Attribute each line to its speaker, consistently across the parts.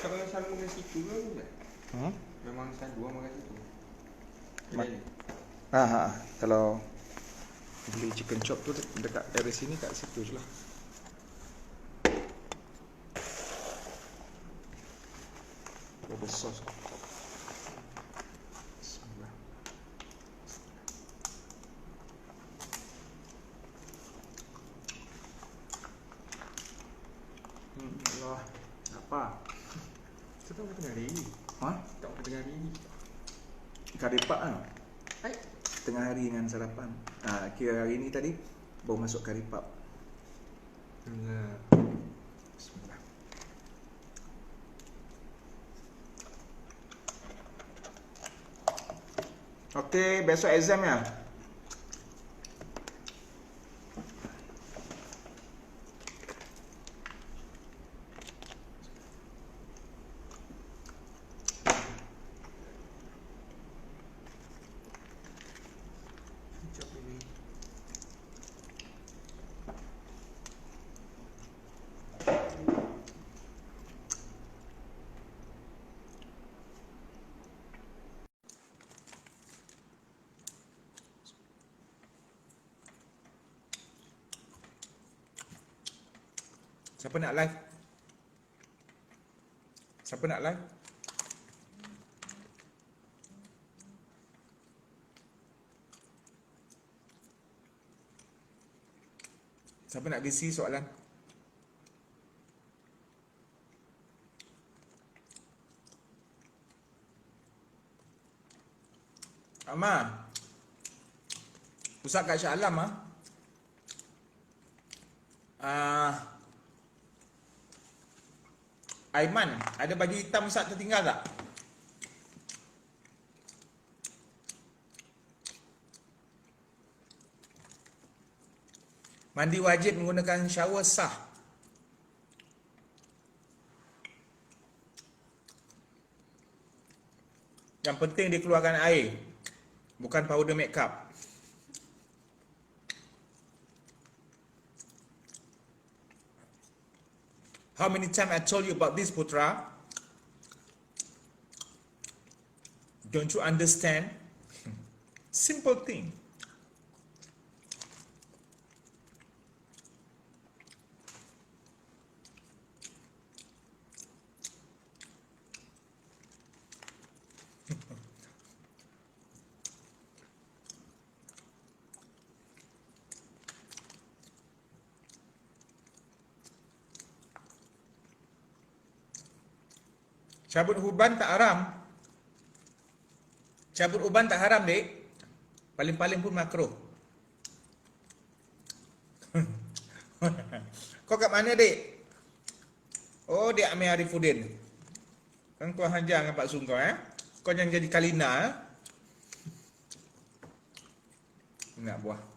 Speaker 1: Kalau selalu makan situ ke apa?
Speaker 2: Hmm?
Speaker 1: Memang saya dua makan situ.
Speaker 2: Kalau beli chicken chop tu dekat dari sini kat situ je lah. Ada sos. Bismillah. Allah. Apa?
Speaker 1: Kita tak makan tengah hari.
Speaker 2: Ha?
Speaker 1: Tak makan tengah hari.
Speaker 2: Karipak kan?
Speaker 1: Hai.
Speaker 2: Tengah hari dengan sarapan. Kira hari ni tadi baru masuk karipak.
Speaker 1: Nah.
Speaker 2: Bismillah. Okey, besok exam ya?
Speaker 1: Sekejap ini.
Speaker 2: Siapa nak live? Siapa nak live? Siapa nak bisi soalan? Amma. Ustaz kat Shah Alam Aiman, ada baju hitam Ustaz tertinggal tak? Mandi wajib menggunakan shower sah. Yang penting dikeluarkan air, bukan powder make up. How many times I told you about this, Putra? Don't you understand? Simple thing. Cabut uban tak haram. Cabut uban tak haram, Dek. Paling-paling pun makruh. Kau kat mana, Dek? Oh, Dek Amir Arifuddin. Kan kau hajar dengan Pak Sungkau, Kau jangan jadi Kalina, Nak buah.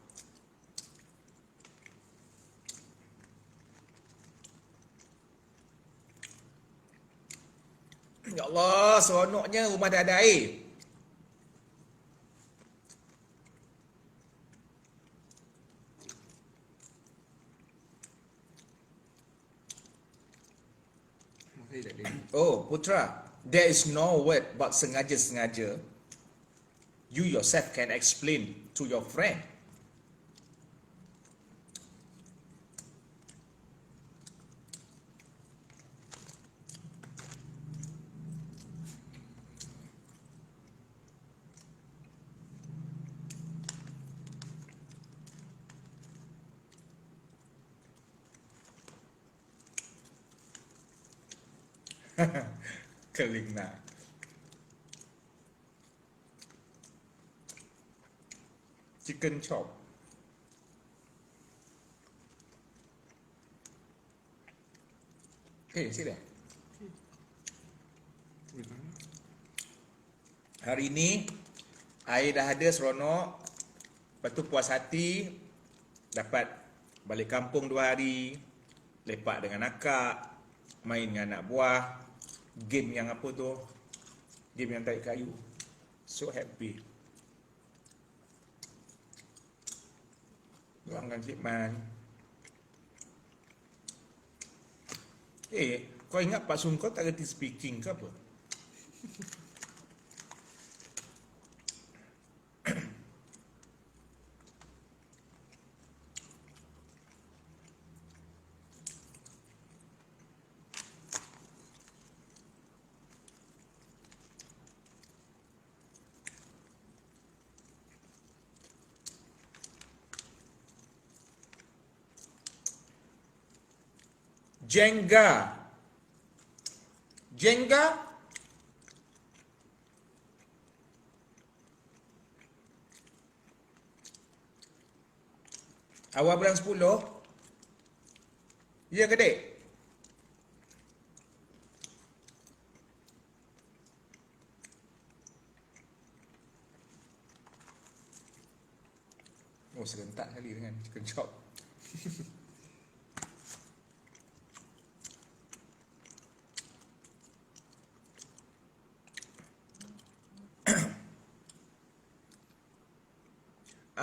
Speaker 2: Ya Allah, seronoknya rumah dah ada air.
Speaker 1: Makan tak ada.
Speaker 2: Oh, Putra, there is no word but sengaja-sengaja. You yourself can explain to your friend. Keling nak. Chicken chop. Okay, sila. Hari ini air dah ada seronok. Lepas tu puas hati. Dapat balik kampung 2 hari. Lepak dengan akak. Main dengan anak buah. Game yang apa tu? Game yang tarik kayu. So happy. Doakan Cik Man. Kau ingat Pak Sun kau tak reti speaking ke apa? Jenga. Jenga awal bulan 10. Ya ke dek? Oh, serentak kali dengan chicken chop.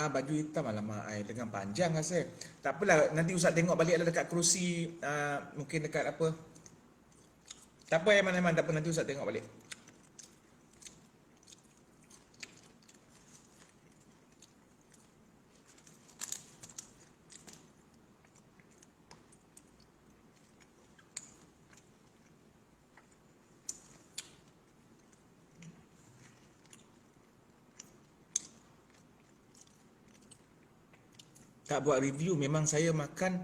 Speaker 2: Baju hitam alamak ai dengan panjang rasa. Tak apalah, nanti Ustaz tengok balik lah dekat kerusi, mungkin dekat apa. Tak apa Aiman, tak apa, nanti Ustaz tengok balik. Tak buat review, memang saya makan,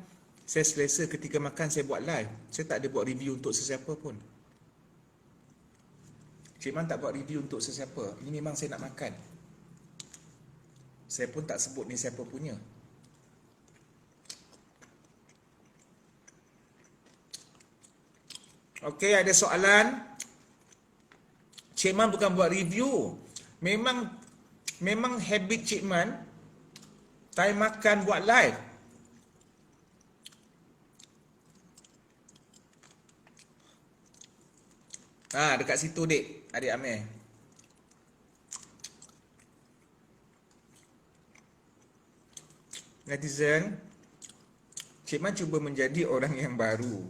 Speaker 2: saya selesa ketika makan saya buat live. Saya tak ada buat review untuk sesiapa pun. Cik Man tak buat review untuk sesiapa. Ini memang saya nak makan. Saya pun tak sebut ni siapa punya. Okey, ada soalan? Cik Man bukan buat review. Memang habit Cik Man time makan buat live. Dekat situ dek, adik Amir. Netizen, Cik Man cuba menjadi orang yang baru.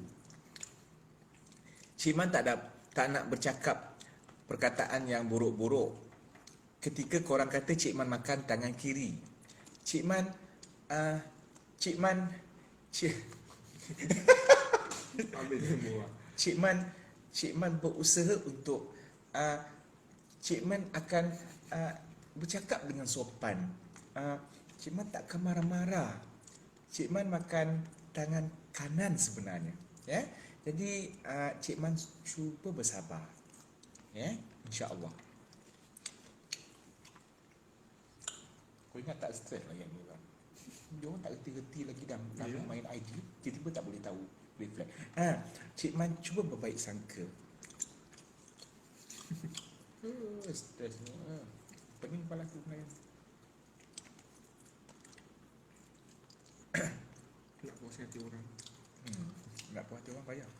Speaker 2: Cik Man tak nak bercakap perkataan yang buruk-buruk. Ketika korang kata Cik Man makan tangan kiri, Cik Man Cik Man berusaha untuk Cik Man akan bercakap dengan sopan. Cik Man tak akan marah-marah. Cik Man makan tangan kanan sebenarnya, ya. Jadi Cik Man cuba bersabar, ya, insya-Allah. Kau ingat tak stres lagi ni orang? Dia orang tak reti-reti lagi dah main ID, tiba-tiba tak boleh tahu reflect. Cik Man cuba berbaik sangka. Stres ni. Pening kepala aku sebenarnya.
Speaker 1: Nak puas hati orang.
Speaker 2: Nak puas hati orang payah.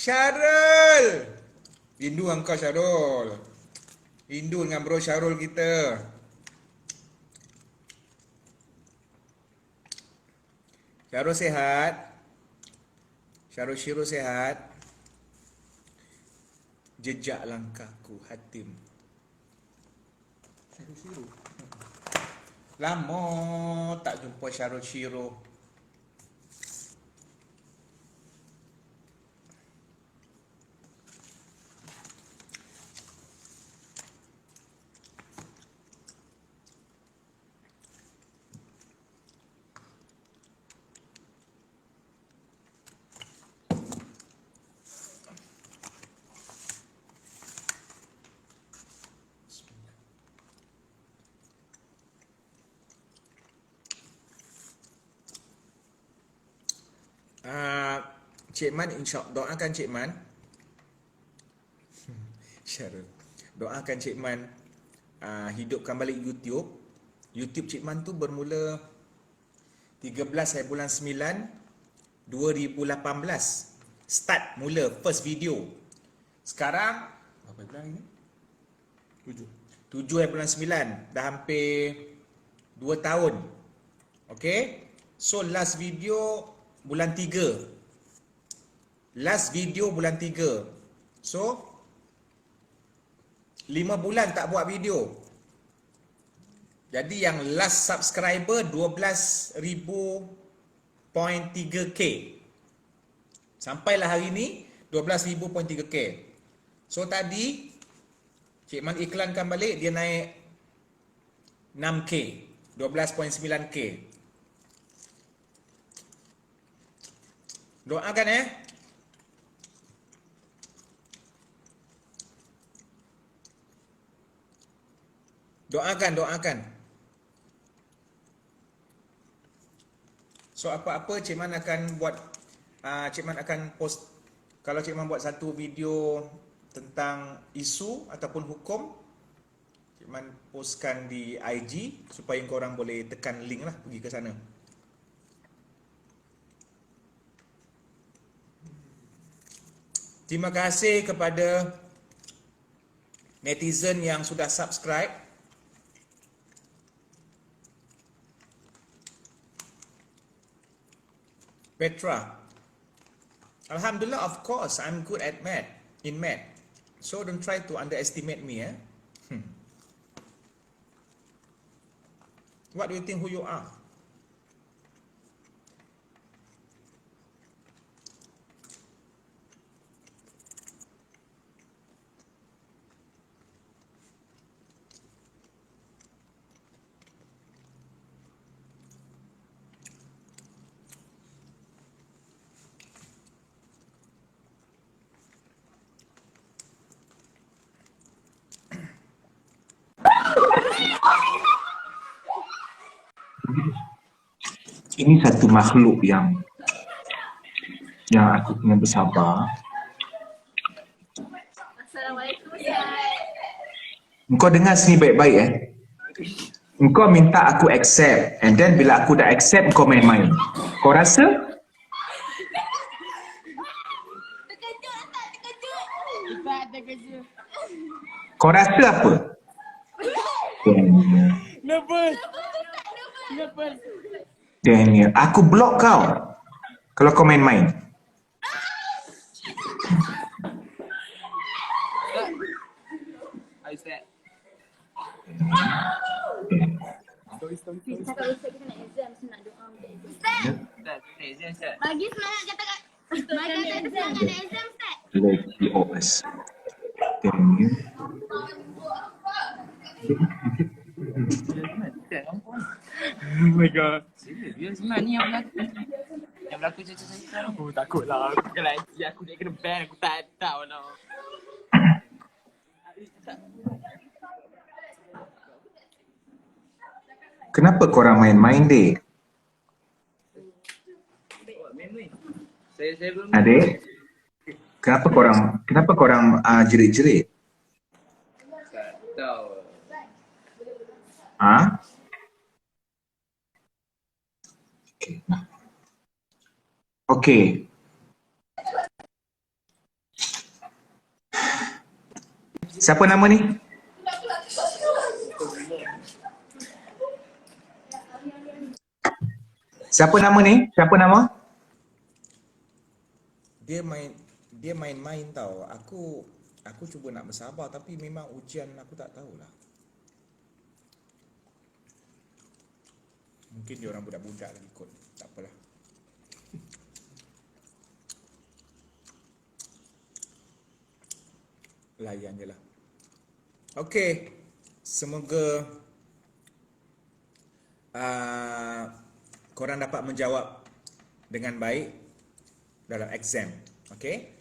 Speaker 2: Syarul! Rindu engkau Syarul. Rindu dengan bro Syarul kita. Syarul sihat? Syarul sihat? Jejak langkahku, Hatim.
Speaker 1: Syarul Syirul.
Speaker 2: Lama tak jumpa Syarul Syirul. Cik Man, doakan Cik Man. Syarul. Doakan Cik Man hidupkan balik YouTube. YouTube Cik Man tu bermula 13 bulan 9 2018. Start mula first video. Sekarang berapa bulan ini? 7 dah hampir 2 tahun. Okay. So last video bulan 3. So 5 bulan tak buat video. Jadi yang last subscriber 12,000.3k. Sampailah hari ni 12,000.3k. So tadi Cik Man iklankan balik, dia naik 6k, 12.9k. Doakan Doakan. So apa-apa Cik Man akan buat, Cik Man akan post. Kalau Cik Man buat satu video tentang isu ataupun hukum, Cik Man postkan di IG supaya korang boleh tekan link lah, pergi ke sana. Terima kasih kepada netizen yang sudah subscribe. Petra, Alhamdulillah, of course, I'm good at math, in math. So don't try to underestimate me. What do you think who you are?
Speaker 3: Ini satu makhluk yang aku kena bersabar.
Speaker 4: Assalamualaikum Ustaz.
Speaker 3: Engkau dengar sini baik-baik Engkau minta aku accept, and then bila aku dah accept kau main-main. Kau rasa?
Speaker 4: Terkejut tak? Terkejut. Ustaz terkejut.
Speaker 3: Kau rasa apa?
Speaker 4: Nervous.
Speaker 3: Daniel, aku block kau kalau kau main-main.
Speaker 4: Ustaz kita nak exam, nak doa untuk exam. Ustaz, bagi semangat kata semangat ada exam Ustaz.
Speaker 3: Lagi OS. Daniel.
Speaker 5: Oh my god.
Speaker 4: Serius man ni yang berlaku cerita-cerita.
Speaker 5: Oh takutlah. Kalau IG aku dia kena ban, aku tak tahu lah.
Speaker 3: Kenapa korang main-main, dek?
Speaker 5: Saya belum
Speaker 3: Adik? Kenapa korang jerit-jerit?
Speaker 5: tak tahu.
Speaker 3: Ha? Okey. Siapa nama ni? Siapa nama ni? Siapa nama?
Speaker 2: Dia main-main tau. Aku cuba nak bersabar tapi memang ujian aku tak tahulah. Mungkin dia orang budak-budak lagi kot. Tak apalah. Layan je lah. Okey. Semoga korang dapat menjawab dengan baik dalam exam. Okey?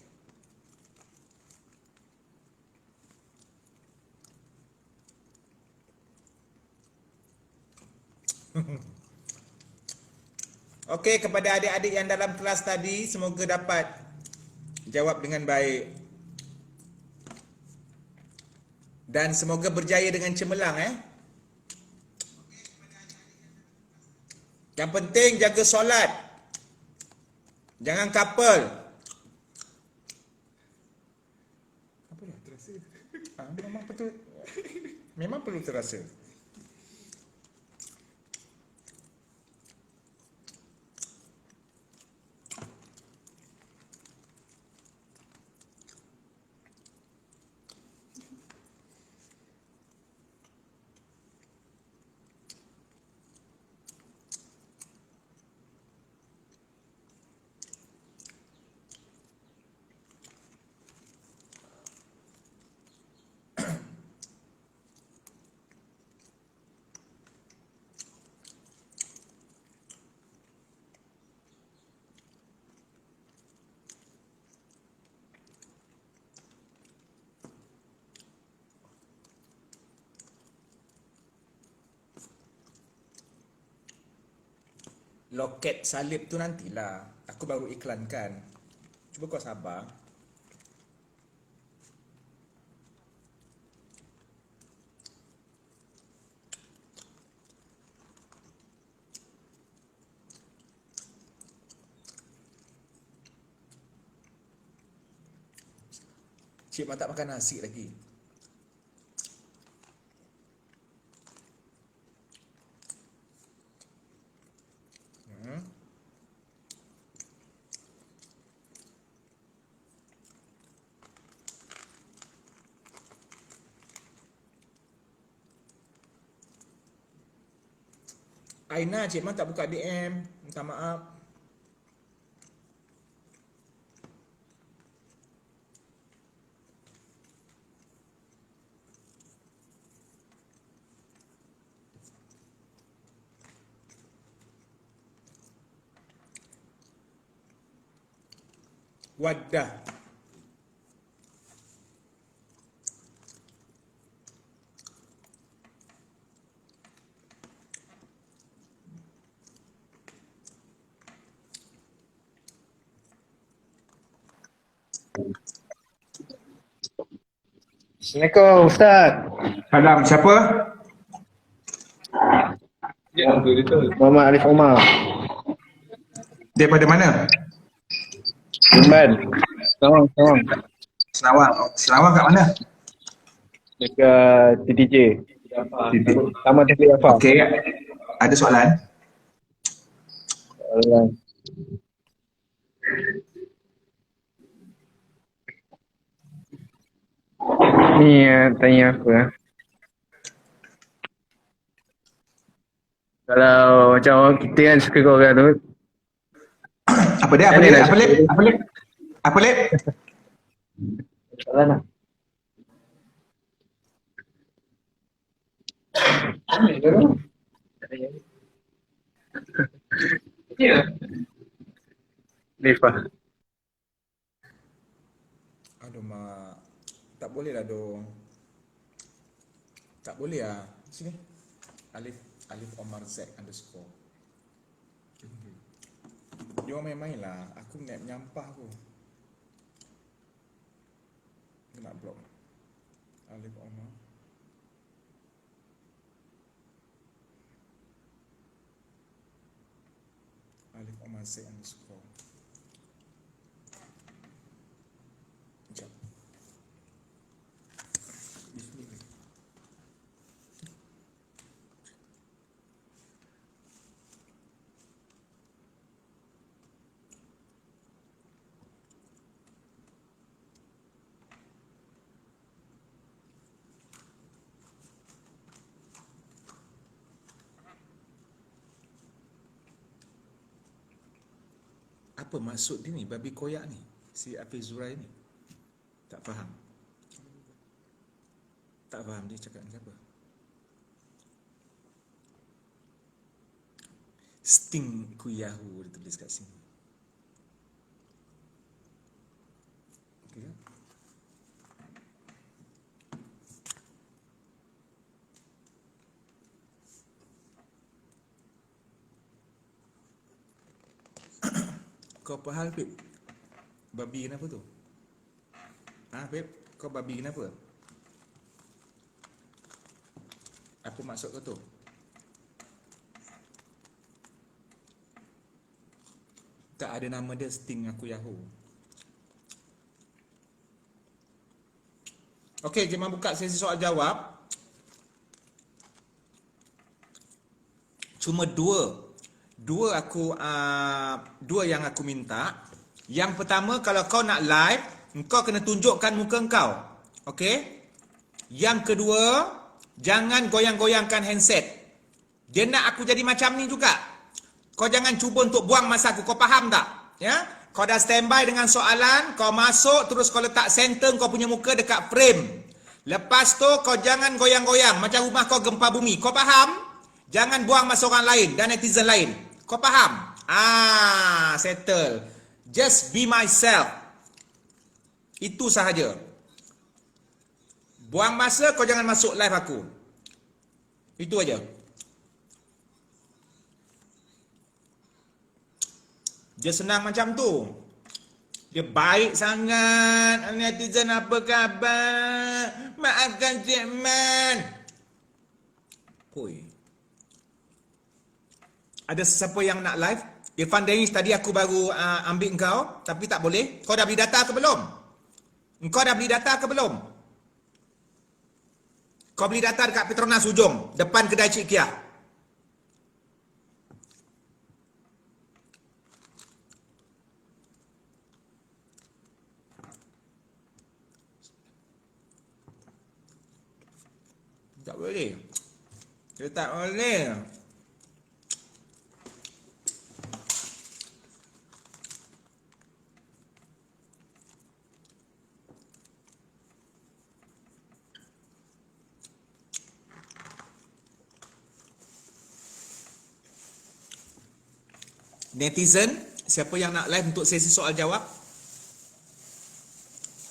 Speaker 2: Okey, kepada adik-adik yang dalam kelas tadi, semoga dapat jawab dengan baik. Dan semoga berjaya dengan cemerlang Yang penting jaga solat. Jangan couple. Apa ya?
Speaker 1: Terasa.
Speaker 2: Memang betul. Memang perlu terasa. Loket salib tu nantilah. Aku baru iklankan. Cuba kau sabar. Cik Mak tak makan nasi lagi. Aina, Cik Man tak buka DM. Minta maaf. Wadah.
Speaker 6: Assalamualaikum Ustaz.
Speaker 3: Salam, siapa?
Speaker 6: Muhammad Arif Omar.
Speaker 3: Daripada mana?
Speaker 6: Jemban. Senawang.
Speaker 3: Senawang. Senawang kat mana?
Speaker 6: Dekat TTJ. Taman Teknik Afar.
Speaker 3: Okey. Ada soalan?
Speaker 6: Ni tanya apa? Kalau macam orang kita kan suka kau orang tu.
Speaker 3: Apa dia? Apa
Speaker 6: Ni
Speaker 3: dia?
Speaker 6: dah
Speaker 3: Apa lip? Apa lip? Apa lip?
Speaker 6: Salah lah. Lepas.
Speaker 2: Aduh mak. Tak boleh lah dong. Tak boleh lah. Sini. Alif Omar Z underscore. Dia orang main-main lah. Aku nak menyampah aku. Aku nak block. Alif Omar. Alif Omar Z underscore. Sekejap. Bismillah. Apa maksud dia ni, babi koyak ni? Si Hafiz Zurai ni? Tak faham. Tak faham dia cakap ni apa. Sting Kuyahu dia tulis kat sini. Okay. Kau apa hal, Pip? Babi kenapa tu? Pip? Kau babi kenapa? Apa maksud kau tu? Tak ada nama dia, Sting aku Yahoo. Okey, jom buka sesi soal jawab. Cuma dua yang aku minta. Yang pertama, kalau kau nak live, kau kena tunjukkan muka kau. Okey? Yang kedua, jangan goyang-goyangkan handset. Dia nak aku jadi macam ni juga. Kau jangan cuba untuk buang masa aku. Kau faham tak? Ya? Kau dah standby dengan soalan, kau masuk terus kau letak center kau punya muka dekat frame. Lepas tu kau jangan goyang-goyang macam rumah kau gempa bumi. Kau faham? Jangan buang masa orang lain dan netizen lain. Kau faham? Settle. Just be myself. Itu sahaja. Buang masa, kau jangan masuk live aku. Itu aja. Dia senang macam tu. Dia baik sangat. Netizen apa khabar? Maafkan Cik Man. Oi. Ada sesiapa yang nak live? Irfan Danish, tadi aku baru ambil kau, tapi tak boleh. Kau dah beli data ke belum? Kau dah beli data ke belum? Kau beli data dekat Petronas Ujung, depan kedai Cik Kia. Tak boleh. Dia tak boleh. Netizen, siapa yang nak live untuk sesi soal jawab?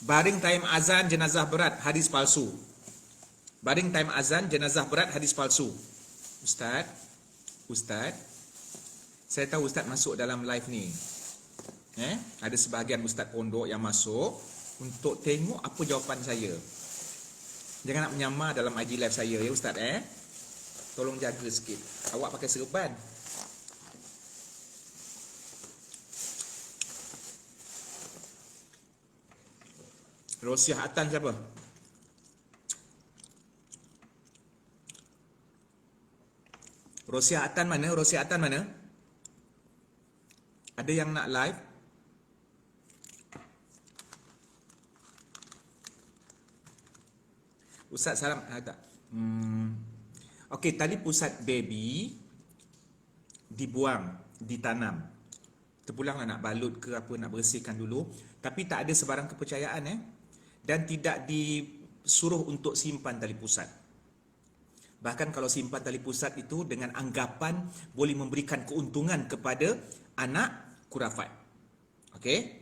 Speaker 2: Baring time azan jenazah berat hadis palsu. Baring time azan jenazah berat hadis palsu. Ustaz, saya tahu Ustaz masuk dalam live ni. Ada sebahagian Ustaz pondok yang masuk untuk tengok apa jawapan saya. Jangan nak menyamar dalam IG live saya ya Ustaz Tolong jaga sikit. Awak pakai serban. Rosiah Atan siapa? Rosiah Atan mana? Rosiah Atan mana? Ada yang nak live? Ustaz salam. Tak. Okey, tali pusat baby dibuang, ditanam. Terpulanglah nak balut ke apa, nak bersihkan dulu. Tapi tak ada sebarang kepercayaan dan tidak disuruh untuk simpan tali pusat. Bahkan kalau simpan tali pusat itu dengan anggapan boleh memberikan keuntungan kepada anak kurafat. Okey?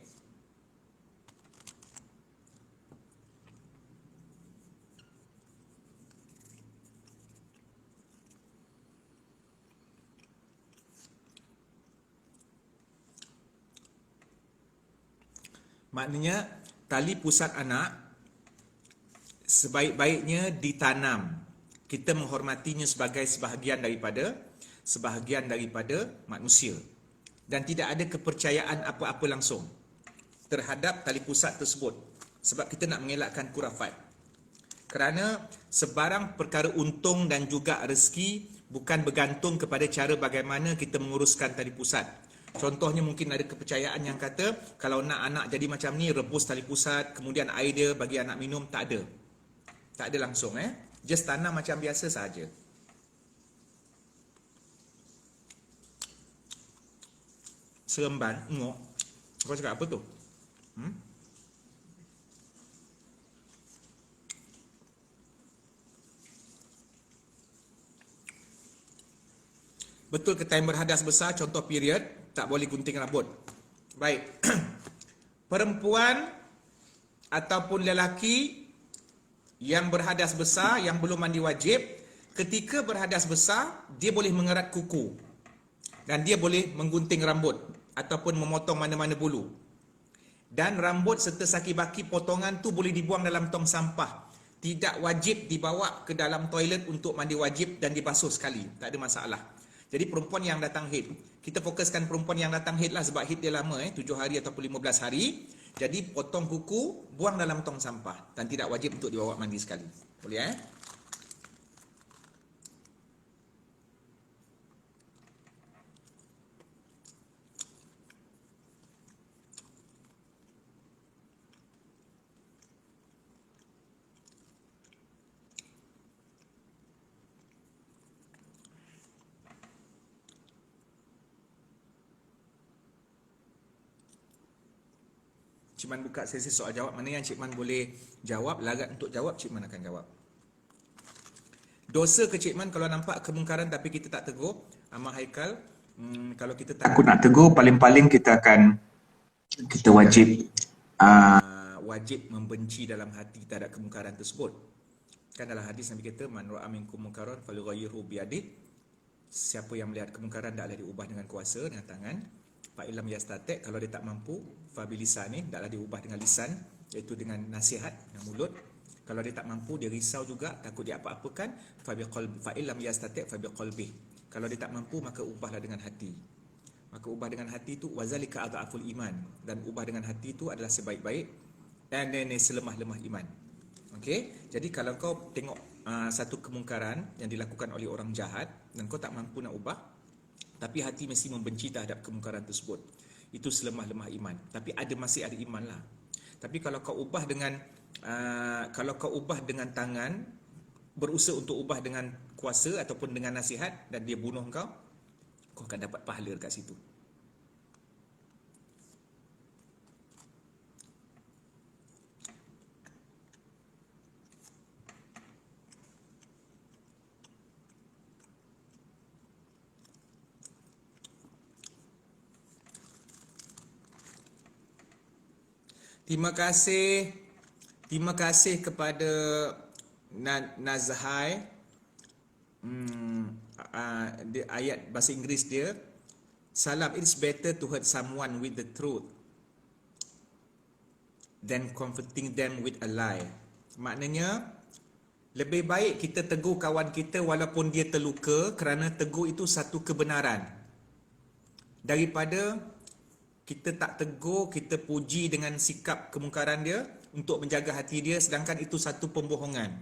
Speaker 2: Maknanya tali pusat anak sebaik-baiknya ditanam. Kita menghormatinya sebagai sebahagian daripada manusia. Dan tidak ada kepercayaan apa-apa langsung terhadap tali pusat tersebut. Sebab kita nak mengelakkan kurafat. Kerana sebarang perkara untung dan juga rezeki bukan bergantung kepada cara bagaimana kita menguruskan tali pusat. Contohnya mungkin ada kepercayaan yang kata kalau nak anak jadi macam ni, rebus tali pusat, kemudian air dia bagi anak minum. Tak ada. Tak ada langsung Just tanam macam biasa sahaja. Seremban, ngok. Kau cakap apa tu? Betul ke time berhadas besar, contoh period, tak boleh gunting rambut. Baik. Perempuan ataupun lelaki yang berhadas besar, yang belum mandi wajib, ketika berhadas besar, dia boleh mengerat kuku. Dan dia boleh menggunting rambut ataupun memotong mana-mana bulu. Dan rambut serta saki-baki potongan tu boleh dibuang dalam tong sampah. Tidak wajib dibawa ke dalam toilet untuk mandi wajib dan dibasuh sekali. Tak ada masalah. Jadi perempuan yang datang haid. Kita fokuskan perempuan yang datang haid lah sebab haid dia lama 7 hari ataupun 15 hari. Jadi potong kuku, buang dalam tong sampah dan tidak wajib untuk dibawa mandi sekali. Boleh Cik Man buka sesi soal jawab. Mana yang Cik Man boleh jawab, larat untuk jawab, Cik Man akan jawab. Dosa ke Cik Man kalau nampak kemungkaran tapi kita tak tegur. Amal Haikal, kalau kita
Speaker 3: Aku nak tegur, paling-paling kita wajib
Speaker 2: wajib membenci dalam hati terhadap kemungkaran tersebut. Kan dalam hadis Nabi kata, man ra'a minkum munkaran falyughayyirhu biyadihi. Siapa yang melihat kemungkaran taklah diubah dengan kuasa, dengan tangan. Fa illam yastati', kalau dia tak mampu, fa bilisani, taklah diubah dengan lisan, iaitu dengan nasihat, dengan mulut. Kalau dia tak mampu, dia risau juga, takut dia apa-apakan, fa biqalbi, fa illam yastati' fa biqalbi. Kalau dia tak mampu, maka ubahlah dengan hati. Maka ubah dengan hati itu wazalika adhaful iman, dan ubah dengan hati itu adalah sebaik-baik dan selemah-lemah iman. Okey, jadi kalau kau tengok satu kemungkaran yang dilakukan oleh orang jahat dan kau tak mampu nak ubah, tapi hati mesti membenci terhadap kemungkaran tersebut, itu selemah-lemah iman. Tapi masih ada iman lah. Tapi kalau kau ubah dengan tangan, berusaha untuk ubah dengan kuasa ataupun dengan nasihat dan dia bunuh kau akan dapat pahala dekat situ. Terima kasih kepada Nazhai. Ayat bahasa Inggeris dia, salam, it's better to hurt someone with the truth than comforting them with a lie. Maknanya, lebih baik kita tegur kawan kita walaupun dia terluka, kerana tegur itu satu kebenaran, daripada kita tak tegur, kita puji dengan sikap kemungkaran dia untuk menjaga hati dia, sedangkan itu satu pembohongan.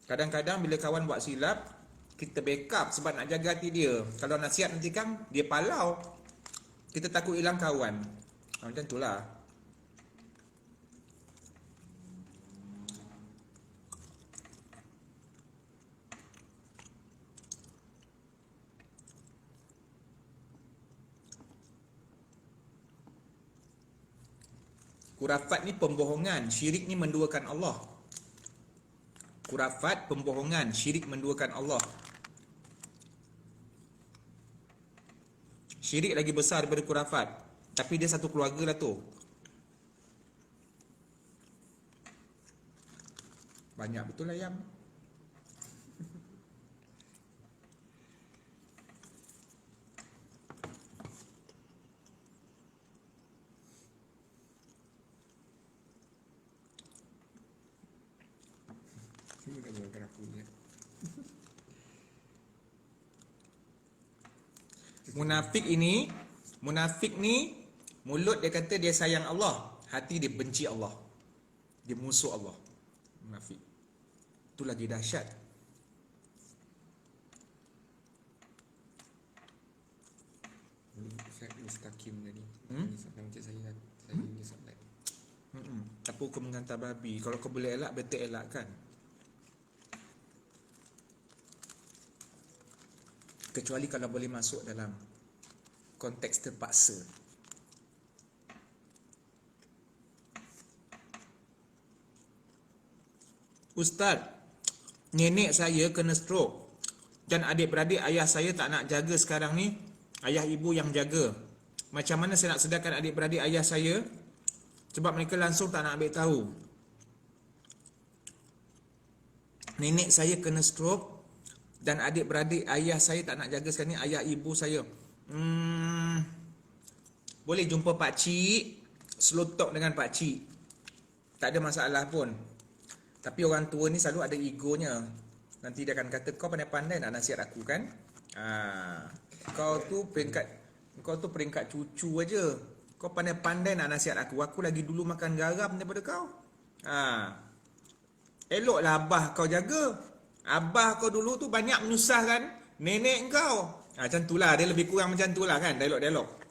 Speaker 2: Kadang-kadang bila kawan buat silap, kita backup sebab nak jaga hati dia. Kalau nasihat nanti kan dia palau, kita takut hilang kawan. Macam itulah. Kurafat ni pembohongan, syirik ni menduakan Allah. Kurafat, pembohongan, syirik menduakan Allah. Syirik lagi besar daripada kurafat, tapi dia satu keluarga lah tu. Banyak betul ayam. Munafik ni mulut dia kata dia sayang Allah, hati dia benci Allah, dia musuh Allah. Munafik itu lagi dahsyat.
Speaker 1: Mustaqim tadi. Macam saya ni solat.
Speaker 2: Apa hukum menghantar babi? Kalau kau boleh elak, betul elakkan. Kecuali kalau boleh masuk dalam konteks terpaksa. Ustaz, nenek saya kena stroke dan adik-beradik ayah saya tak nak jaga sekarang ni, ayah ibu yang jaga. Macam mana saya nak sedarkan adik-beradik ayah saya? Sebab mereka langsung tak nak ambil tahu. Nenek saya kena stroke dan adik-beradik ayah saya tak nak jaga sekarang ni, ayah ibu saya. Boleh jumpa pakcik, slow talk dengan pakcik, tak ada masalah pun. Tapi orang tua ni selalu ada egonya. Nanti dia akan kata kau pandai-pandai nak nasihat aku kan. Kau tu peringkat cucu aja. Kau pandai-pandai nak nasihat aku. Aku lagi dulu makan garam daripada kau. Eloklah abah kau jaga. Abah kau dulu tu banyak menyusahkan nenek kau. Macam tu lah. Dia lebih kurang macam tu lah kan. Dialog-dialog.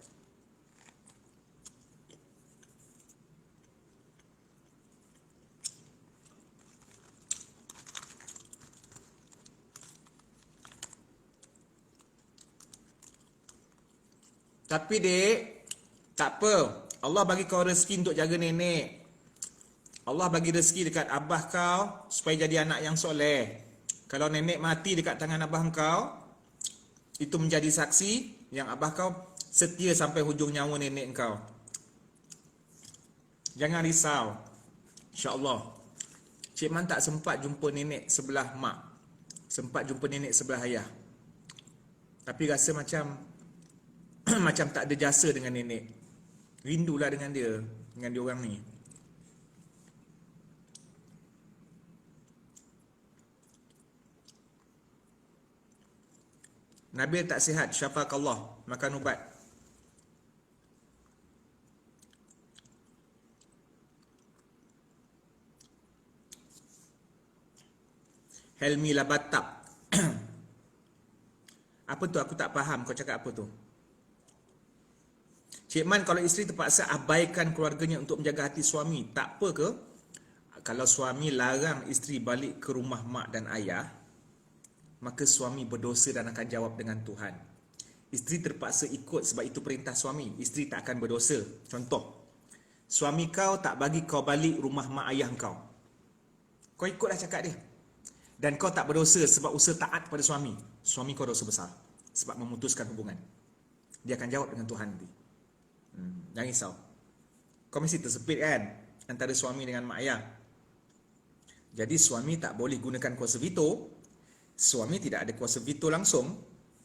Speaker 2: Tapi dek, tak apa. Allah bagi kau rezeki untuk jaga nenek. Allah bagi rezeki dekat abah kau supaya jadi anak yang soleh. Kalau nenek mati dekat tangan abah kau, itu menjadi saksi yang abah kau setia sampai hujung nyawa nenek kau. Jangan risau. InsyaAllah. Cik Man tak sempat jumpa nenek sebelah mak. Sempat jumpa nenek sebelah ayah. Tapi rasa macam macam tak ada jasa dengan nenek. Rindulah dengan dia orang ni. Nabil tak sihat, syafakallah, makan ubat. Helmi Labatab. Apa tu? Aku tak faham kau cakap apa tu. Cik Man, kalau isteri terpaksa abaikan keluarganya untuk menjaga hati suami, tak apa ke? Kalau suami larang isteri balik ke rumah mak dan ayah, maka suami berdosa dan akan jawab dengan Tuhan. Isteri terpaksa ikut sebab itu perintah suami. Isteri tak akan berdosa. Contoh, suami kau tak bagi kau balik rumah mak ayah kau. Kau ikutlah cakap dia. Dan kau tak berdosa sebab usaha taat pada suami. Suami kau dosa besar sebab memutuskan hubungan. Dia akan jawab dengan Tuhan nanti. Jangan risau. Kau mesti tersepit kan antara suami dengan mak ayah. Jadi suami tak boleh gunakan kuasa veto. Suami tidak ada kuasa veto langsung.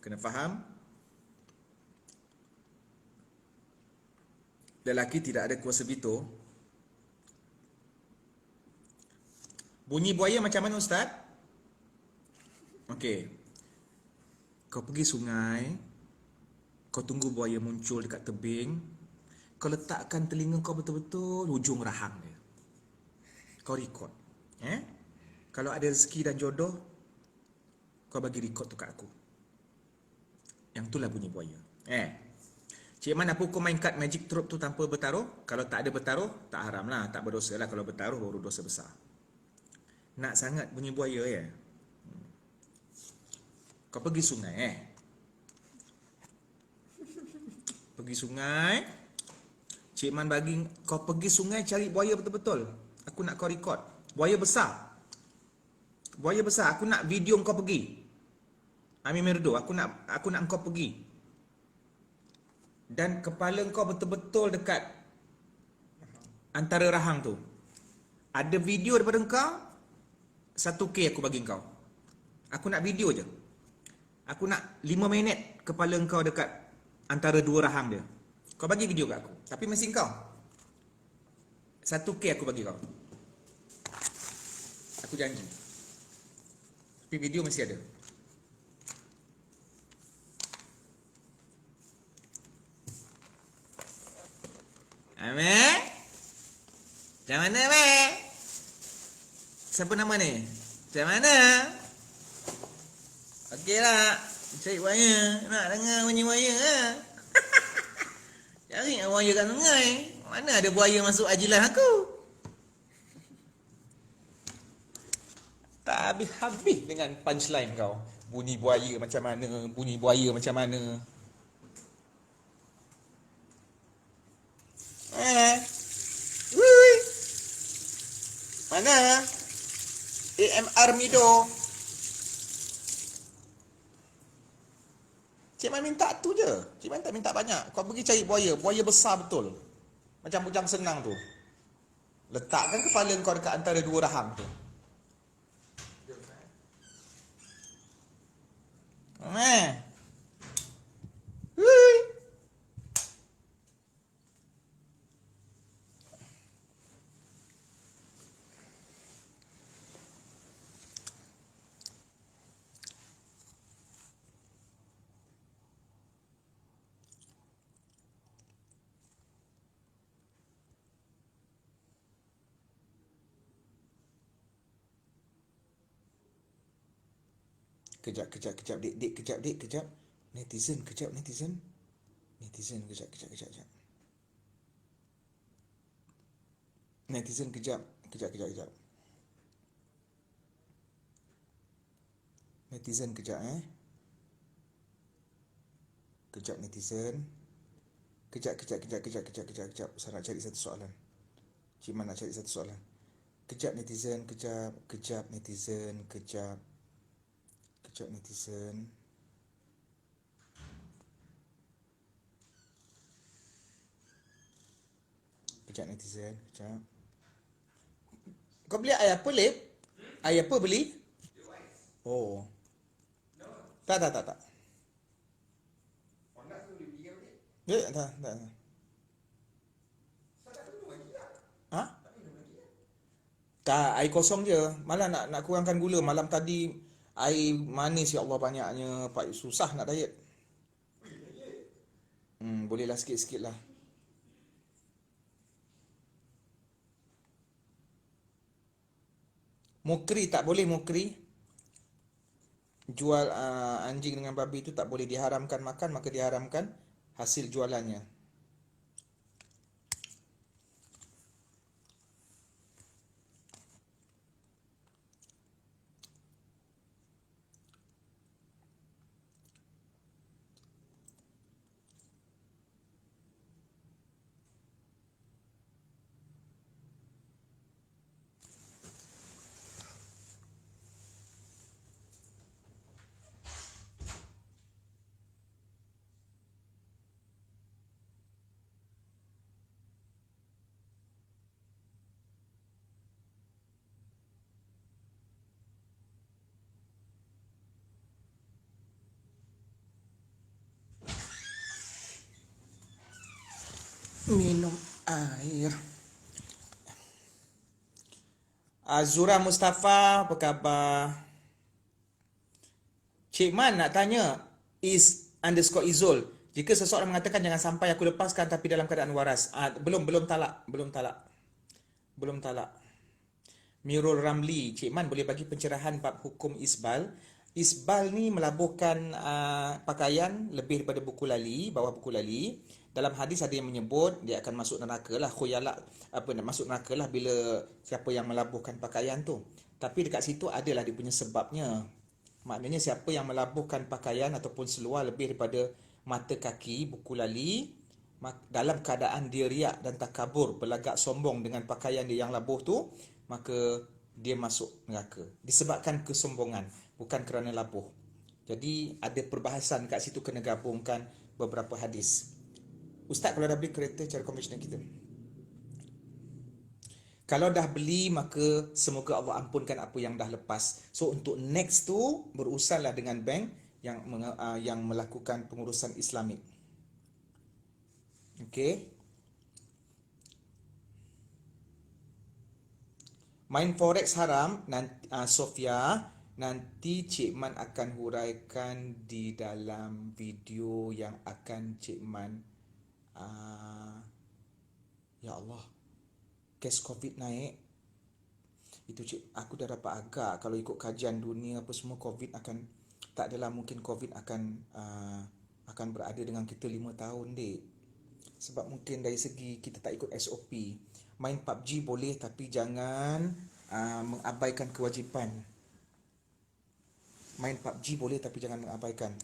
Speaker 2: Kena faham. Lelaki tidak ada kuasa veto. Bunyi buaya macam mana Ustaz? Okey. Kau pergi sungai, kau tunggu buaya muncul dekat tebing. Kau letakkan telinga kau betul-betul hujung rahang dia. Kau record. Kalau ada rezeki dan jodoh, kau bagi record tu kat aku. Yang itulah bunyi buaya. Cik Man, apa hukum main kad magic trope tu tanpa bertaruh? Kalau tak ada bertaruh, tak haram lah, tak berdosa lah. Kalau bertaruh, baru dosa besar. Nak sangat bunyi buaya ya? Kau pergi sungai Pergi sungai, Cik Man bagi kau pergi sungai cari buaya betul-betul. Aku nak kau record. Buaya besar. Buaya besar. Aku nak video kau pergi. Ami Merdo, aku nak kau pergi. Dan kepala kau betul-betul dekat antara rahang tu. Ada video daripada kau, 1K aku bagi kau. Aku nak video je. Aku nak 5 minit kepala kau dekat antara dua rahang dia. Kau bagi video kat aku. Tapi mesti kau 1K aku bagi kau. Aku janji. Tapi video mesti ada. Amir? Macam mana, Amir? Siapa nama ni? Macam mana? Okey lah. Cari buaya. Nak dengar bunyi buaya lah. Cari buaya kat sungai. Mana ada buaya masuk ajilah aku? Tak habis-habis dengan punchline kau. Bunyi buaya macam mana? Bunyi buaya macam mana? Wui. Mana? AMR Mido. Cik Man minta tu je. Cik Man tak minta banyak. Kau pergi cari buaya. Buaya besar betul. Macam bujang senang tu. Letakkan kepala kau dekat antara dua rahang tu. Hui. Kejap, dik, kejap. Netizen, netizen, kejap. Netizen, kejap. Netizen, kejap, Kejap, netizen. Kejap. Saya nak cari satu soalan. Cik Man nak cari satu soalan. Kejap, netizen, kejap, netizen. Kejap, netizen. Kau beli air apa, Lip? Air apa beli? Oh. Tak. Ya, tak. Ha? Tak, air kosong je. Malah nak kurangkan gula. Malam tadi air manis, ya Allah, banyaknya. Pak, susah nak diet. Bolehlah sikit-sikit lah. Mukri tak boleh, mukri. Jual anjing dengan babi itu tak boleh, diharamkan makan, maka diharamkan hasil jualannya. Minum air. Azura Mustafa, apa khabar? Cik Man nak tanya, is_Izul. Jika seseorang mengatakan jangan sampai aku lepaskan tapi dalam keadaan waras. Belum talak. Mirul Ramli, Cik Man boleh bagi pencerahan bab hukum isbal. Isbal ni melabuhkan pakaian lebih daripada buku lali, bawah buku lali. Dalam hadis ada yang menyebut dia akan masuk neraka lah, khuyalak, masuk neraka lah bila siapa yang melabuhkan pakaian tu. Tapi dekat situ adalah dia punya sebabnya. Maknanya siapa yang melabuhkan pakaian ataupun seluar lebih daripada mata kaki, buku lali, dalam keadaan dia riak dan takabur, berlagak sombong dengan pakaian dia yang labuh tu, maka dia masuk neraka. Disebabkan kesombongan, bukan kerana labuh. Jadi ada perbahasan kat situ, kena gabungkan beberapa hadis. Ustaz, kalau dah beli kereta cara konvensional kita, kalau dah beli, maka semoga Allah ampunkan apa yang dah lepas. So untuk next tu, berurusanlah dengan bank yang melakukan pengurusan Islamik. Okay. Main forex haram, Sofia, nanti Cik Man akan huraikan di dalam video yang akan Cik Man. Ya Allah, kes COVID naik. Itu Cik, aku dah dapat agak, kalau ikut kajian dunia apa semua, COVID akan, tak adalah mungkin COVID akan berada dengan kita 5 tahun, dek. Sebab mungkin dari segi kita tak ikut SOP. Main PUBG boleh, tapi jangan mengabaikan kewajipan. Main PUBG boleh, tapi jangan mengabaikan.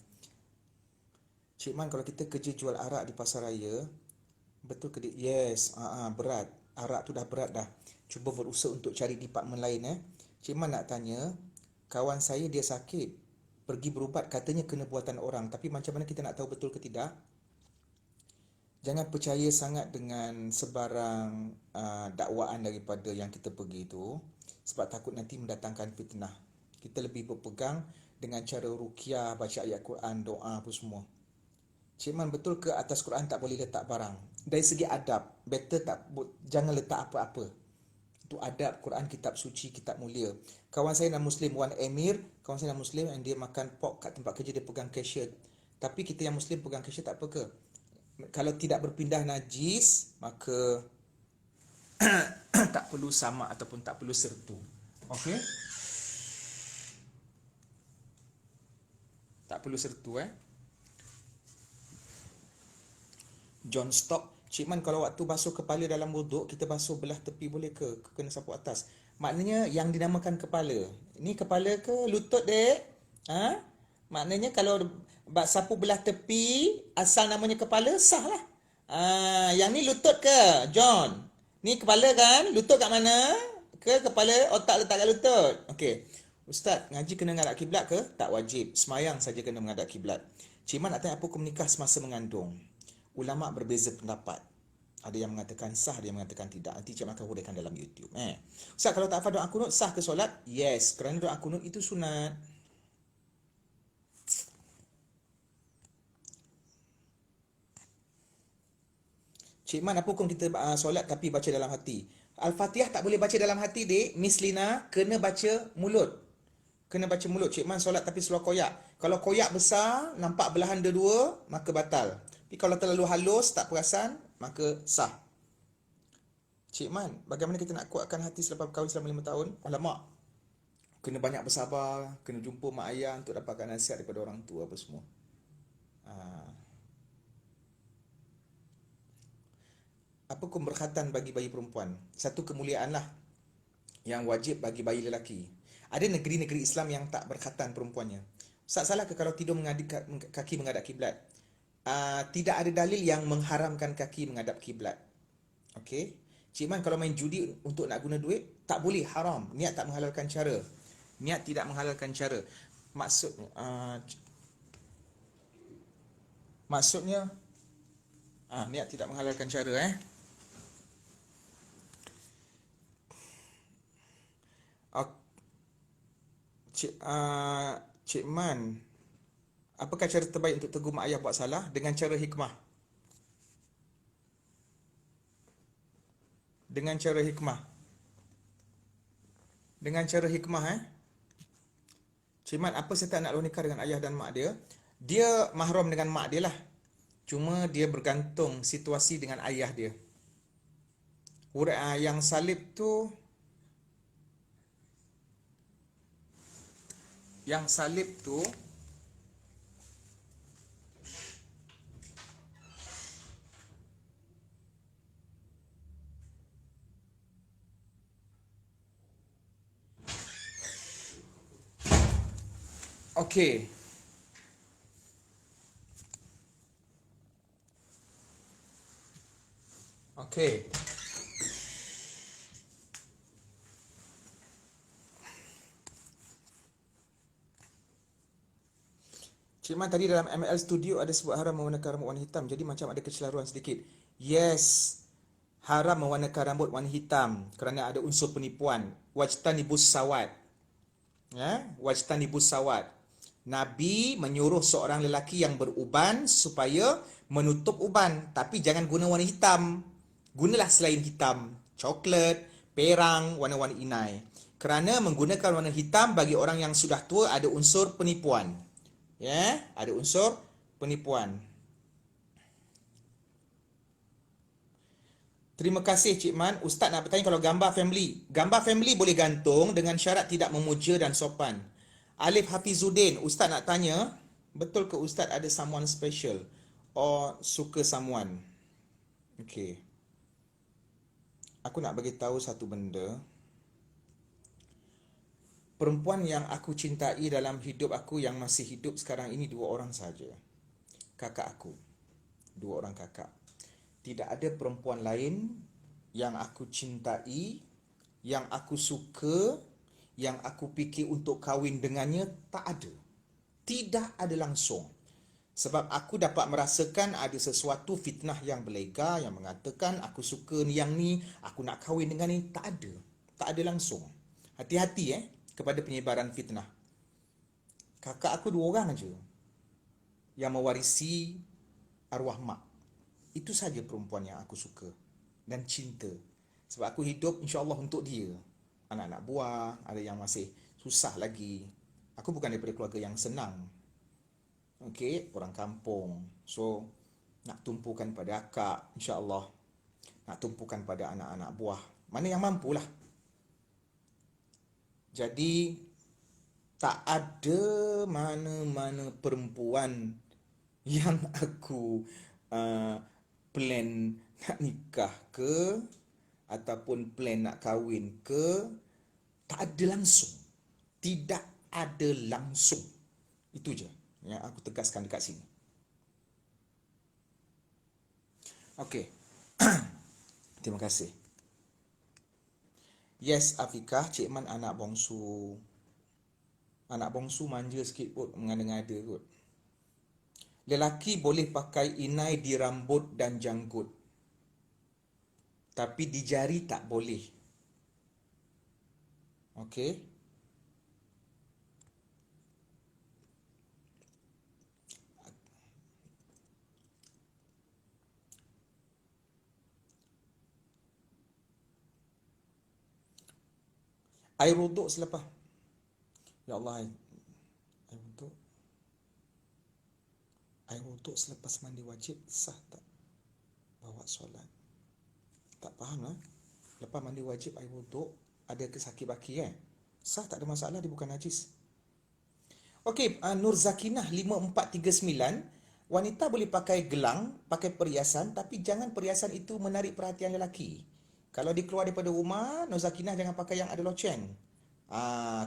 Speaker 2: Cik Man, kalau kita kerja jual arak di pasar raya, betul ke dik? Yes, berat. Arak tu dah berat dah. Cuba berusaha untuk cari department lain. Cik Man nak tanya, kawan saya dia sakit, pergi berubat, katanya kena buatan orang. Tapi macam mana kita nak tahu betul ke tidak? Jangan percaya sangat dengan sebarang dakwaan daripada yang kita pergi tu, sebab takut nanti mendatangkan fitnah. Kita lebih berpegang dengan cara ruqyah, baca ayat Quran, doa apa semua. Cik Man, betul ke atas Quran tak boleh letak barang? Dari segi adab, better jangan letak apa-apa. Itu adab Quran, kitab suci, kitab mulia. Kawan saya non-Muslim, Wan Emir, kawan saya non-Muslim, and dia makan pork kat tempat kerja, dia pegang cashier. Tapi kita yang Muslim pegang cashier, tak apa ke? Kalau tidak berpindah najis, maka tak perlu sama ataupun tak perlu sertu. Okey?
Speaker 7: Tak perlu sertu John stop. Cik Man, kalau waktu basuh kepala dalam wuduk, kita basuh belah tepi boleh ke? Kena sapu atas. Maknanya yang dinamakan kepala. Ini kepala ke lutut, dek? Ha? Maknanya kalau sapu belah tepi, asal namanya kepala, sah lah. Yang ni lutut ke, John? Ni kepala kan? Lutut kat mana? Ke kepala, otak letak kat lutut? Okey. Ustaz, ngaji kena menghadap kiblat ke? Tak wajib. Semayang saja kena menghadap kiblat. Cik Man nak tanya apa hukum nikah semasa mengandung? Ulama berbeza pendapat. Ada yang mengatakan sah, ada yang mengatakan tidak. Nanti Cik Man akan huraikan dalam YouTube. Ustaz, kalau tak hafal doa kunut, sah ke solat? Yes, kerana doa kunut itu sunat. Cik Man, apa hukum kita solat tapi baca dalam hati? Al-Fatihah tak boleh baca dalam hati, dek. Miss Lina, kena baca mulut. Kena baca mulut. Cik Man solat tapi seluar koyak. Kalau koyak besar, nampak belahan dua, maka batal. Tapi kalau terlalu halus, tak perasan, maka sah. Cik Man, bagaimana kita nak kuatkan hati selepas berkahwin selama 5 tahun? Alamak, kena banyak bersabar, kena jumpa mak ayah untuk dapatkan nasihat daripada orang tua apa semua. Apa hukum berkhatan bagi bayi perempuan? Satu kemuliaan lah yang wajib bagi bayi lelaki. Ada negeri-negeri Islam yang tak berkhatan perempuannya. Ustaz, salah ke kalau tidur kaki menghadap kiblat? Tidak ada dalil yang mengharamkan kaki menghadap kiblat. Okey. Cik Man, kalau main judi untuk nak guna duit, tak boleh, haram. Niat tak menghalalkan cara. Niat tidak menghalalkan cara. Maksudnya niat tidak menghalalkan cara Cik Man, apakah cara terbaik untuk tegur mak ayah buat salah? Dengan cara hikmah. Dengan cara hikmah. Dengan cara hikmah Cik Man, apa serta nak luar nikah dengan ayah dan mak dia? Dia mahram dengan mak dia lah. Cuma dia bergantung situasi dengan ayah dia. Yang salib tu, okey. Okey. Cik Man, tadi dalam ML Studio ada sebut haram mewarnakan rambut warna hitam. Jadi macam ada kecelaruan sedikit. Yes, haram mewarnakan rambut warna hitam kerana ada unsur penipuan. Wajtanibus sawat. Wajtanibus sawat. Nabi menyuruh seorang lelaki yang beruban supaya menutup uban. Tapi jangan guna warna hitam. Gunalah selain hitam. Coklat, perang, warna-warna inai. Kerana menggunakan warna hitam bagi orang yang sudah tua ada unsur penipuan. Ada unsur penipuan. Terima kasih Cik Man. Ustaz nak bertanya kalau gambar family boleh gantung dengan syarat tidak memuja dan sopan. Alif Hafizuddin, Ustaz nak tanya, betul ke Ustaz ada someone special or suka someone? Okey. Aku nak bagi tahu satu benda. Perempuan yang aku cintai dalam hidup aku yang masih hidup sekarang ini 2 orang saja. Kakak aku. 2 orang kakak. Tidak ada perempuan lain yang aku cintai, yang aku suka, yang aku fikir untuk kahwin dengannya, tak ada. Tidak ada langsung. Sebab aku dapat merasakan ada sesuatu fitnah yang berlega yang mengatakan aku suka yang ni, aku nak kahwin dengan ni, tak ada. Tak ada langsung. Hati-hati kepada penyebaran fitnah. Kakak aku 2 orang aja yang mewarisi arwah mak. Itu saja perempuan yang aku suka dan cinta. Sebab aku hidup insya-Allah untuk dia. Anak-anak buah, ada yang masih susah lagi. Aku bukan daripada keluarga yang senang. Okey, orang kampung. So, nak tumpukan pada akak, insya-Allah. Nak tumpukan pada anak-anak buah. Mana yang mampulah. Jadi, tak ada mana-mana perempuan yang aku plan nak nikah ke ataupun plan nak kahwin ke, tak ada langsung. Tidak ada langsung. Itu je yang aku tegaskan dekat sini. Okey. Terima kasih. Yes, Afikah, Cik Man anak bongsu. Anak bongsu manja sikit kot, mengada-ngada kot. Lelaki boleh pakai inai di rambut dan janggut. Tapi di jari tak boleh. Okey. Air wuduk selepas. Ya Allah, air wuduk. Air wuduk selepas mandi wajib sah tak bawa solat? Tak faham lah. Lepas mandi wajib air wuduk ada kesakit baki sah, tak ada masalah, dia bukan najis. Okey, Nur Zakinah 5439, wanita boleh pakai gelang, pakai perhiasan, tapi jangan perhiasan itu menarik perhatian lelaki. Kalau dia keluar daripada rumah, Nur Zakinah jangan pakai yang ada loceng.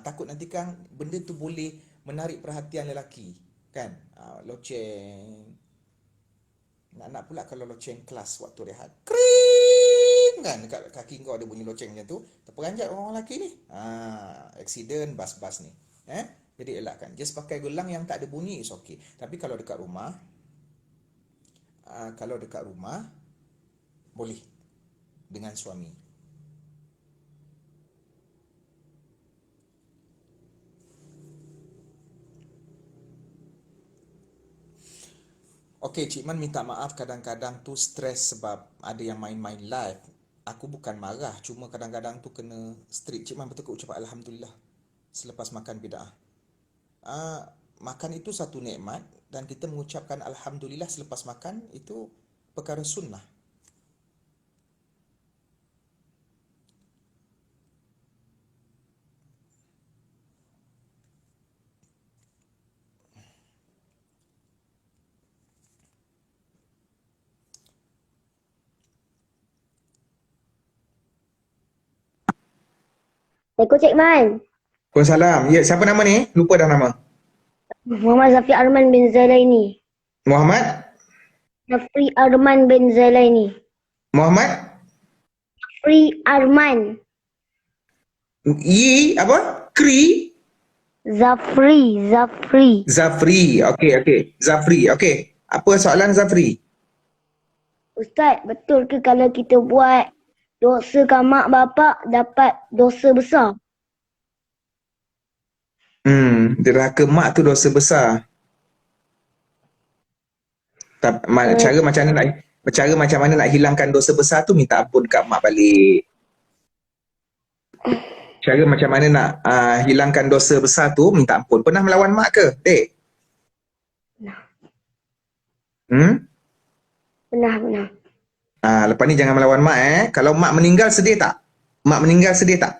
Speaker 7: Takut nanti kan benda tu boleh menarik perhatian lelaki. Kan? Loceng. Nak pula kalau loceng kelas waktu rehat. Kring! Kan? Dekat kaki kau ada bunyi loceng macam tu. Terperanjat orang lelaki ni. Accident bas-bas ni. Jadi elakkan. Just pakai gelang yang tak ada bunyi, is okay. Tapi kalau dekat rumah, boleh. Dengan suami. Okey, Cik Man minta maaf kadang-kadang tu stres sebab ada yang main-main live. Aku bukan marah, cuma kadang-kadang tu kena strict. Cik Man betul ke ucap Alhamdulillah selepas makan bid'ah? Makan itu satu nikmat dan kita mengucapkan Alhamdulillah selepas makan itu perkara sunnah.
Speaker 4: Assalamualaikum Cik Man.
Speaker 3: Waalaikumsalam. Ya, siapa nama ni? Lupa dah nama.
Speaker 4: Muhammad Zafi Arman bin Zalaini.
Speaker 3: Muhammad?
Speaker 4: Zafi Arman bin Zalaini.
Speaker 3: Muhammad?
Speaker 4: Zafi Arman.
Speaker 3: Apa? Kri?
Speaker 4: Zafri.
Speaker 3: Zafri. Okey. Zafri. Okey. Apa soalan Zafri?
Speaker 4: Ustaz, betul ke kalau kita buat dosa kat mak bapak dapat dosa besar?
Speaker 3: Derhaka mak tu dosa besar. Cara macam mana nak hilangkan dosa besar tu, minta ampun kat mak balik. Cara macam mana nak hilangkan dosa besar tu, minta ampun. Pernah melawan mak ke, Dek?
Speaker 4: Pernah.
Speaker 3: Lepas ni jangan melawan mak Kalau mak meninggal sedih tak? Mak meninggal sedih tak?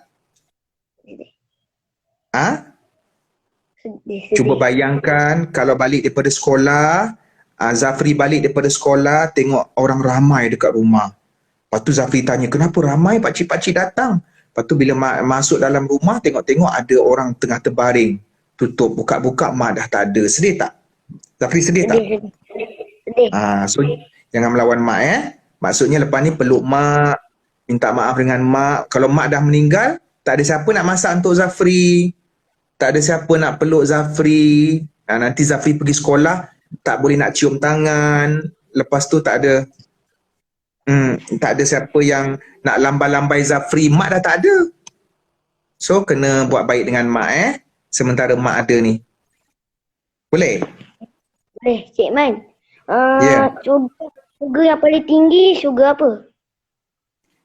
Speaker 4: Sedih.
Speaker 3: Cuba bayangkan kalau balik daripada sekolah, Zafri balik daripada sekolah, tengok orang ramai dekat rumah. Lepas tu Zafri tanya, kenapa ramai pakcik-pakcik datang? Lepas tu bila masuk dalam rumah, tengok-tengok ada orang tengah terbaring. Tutup, buka-buka, mak dah tak ada. Sedih tak? Zafri sedih tak?
Speaker 4: Sedih.
Speaker 3: So, jangan melawan mak Maksudnya lepas ni peluk mak, minta maaf dengan mak. Kalau mak dah meninggal, tak ada siapa nak masak untuk Zafri. Tak ada siapa nak peluk Zafri. Nanti Zafri pergi sekolah, tak boleh nak cium tangan. Lepas tu tak ada siapa yang nak lambai-lambai Zafri. Mak dah tak ada. So, kena buat baik dengan mak sementara mak ada ni. Boleh?
Speaker 4: Boleh, Cik Man.
Speaker 3: Ya.
Speaker 4: Syurga yang paling tinggi, syurga apa?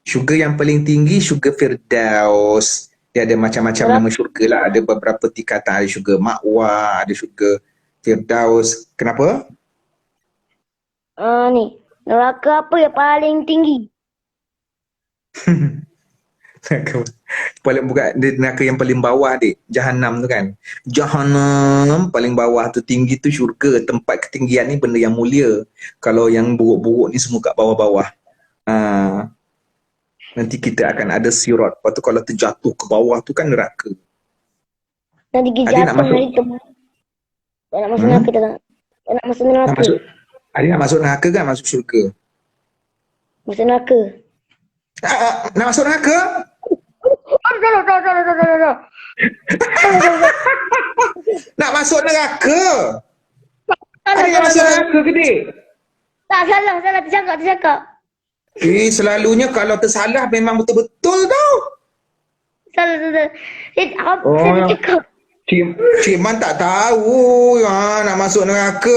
Speaker 3: Syurga yang paling tinggi, syurga Firdaus. Dia ada macam-macam nama syurga lah. Ada beberapa tingkatan. Ada syurga Ma'wah, ada syurga Firdaus. Kenapa?
Speaker 4: Neraka apa yang paling tinggi?
Speaker 3: Paling bukan neraka yang paling bawah dik, Jahanam tu kan. Jahanam paling bawah tu, tinggi tu syurga. Tempat ketinggian ni benda yang mulia. Kalau yang buruk-buruk ni semua kat bawah-bawah. Nanti kita akan ada sirat. Lepas tu kalau terjatuh ke bawah tu kan neraka.
Speaker 4: Nanti
Speaker 3: Adik
Speaker 4: kita
Speaker 3: nak
Speaker 4: jatuh
Speaker 3: masuk?
Speaker 4: hari tu. Tak nak masuk neraka tak? Tak nak masuk
Speaker 3: Nak
Speaker 4: neraka.
Speaker 3: masuk? Adik nak masuk neraka kan masuk syurga?
Speaker 4: Masuk neraka.
Speaker 3: Nak masuk neraka?
Speaker 4: Tak.
Speaker 3: Nak masuk neraka? Adik nak masuk neraka ke dik?
Speaker 4: Tak, salah. Tercakap.
Speaker 3: Selalunya kalau tersalah memang betul-betul tau.
Speaker 4: Salah.
Speaker 3: Oh,
Speaker 4: Saya cakap.
Speaker 3: Cik Man tak tahu nak masuk neraka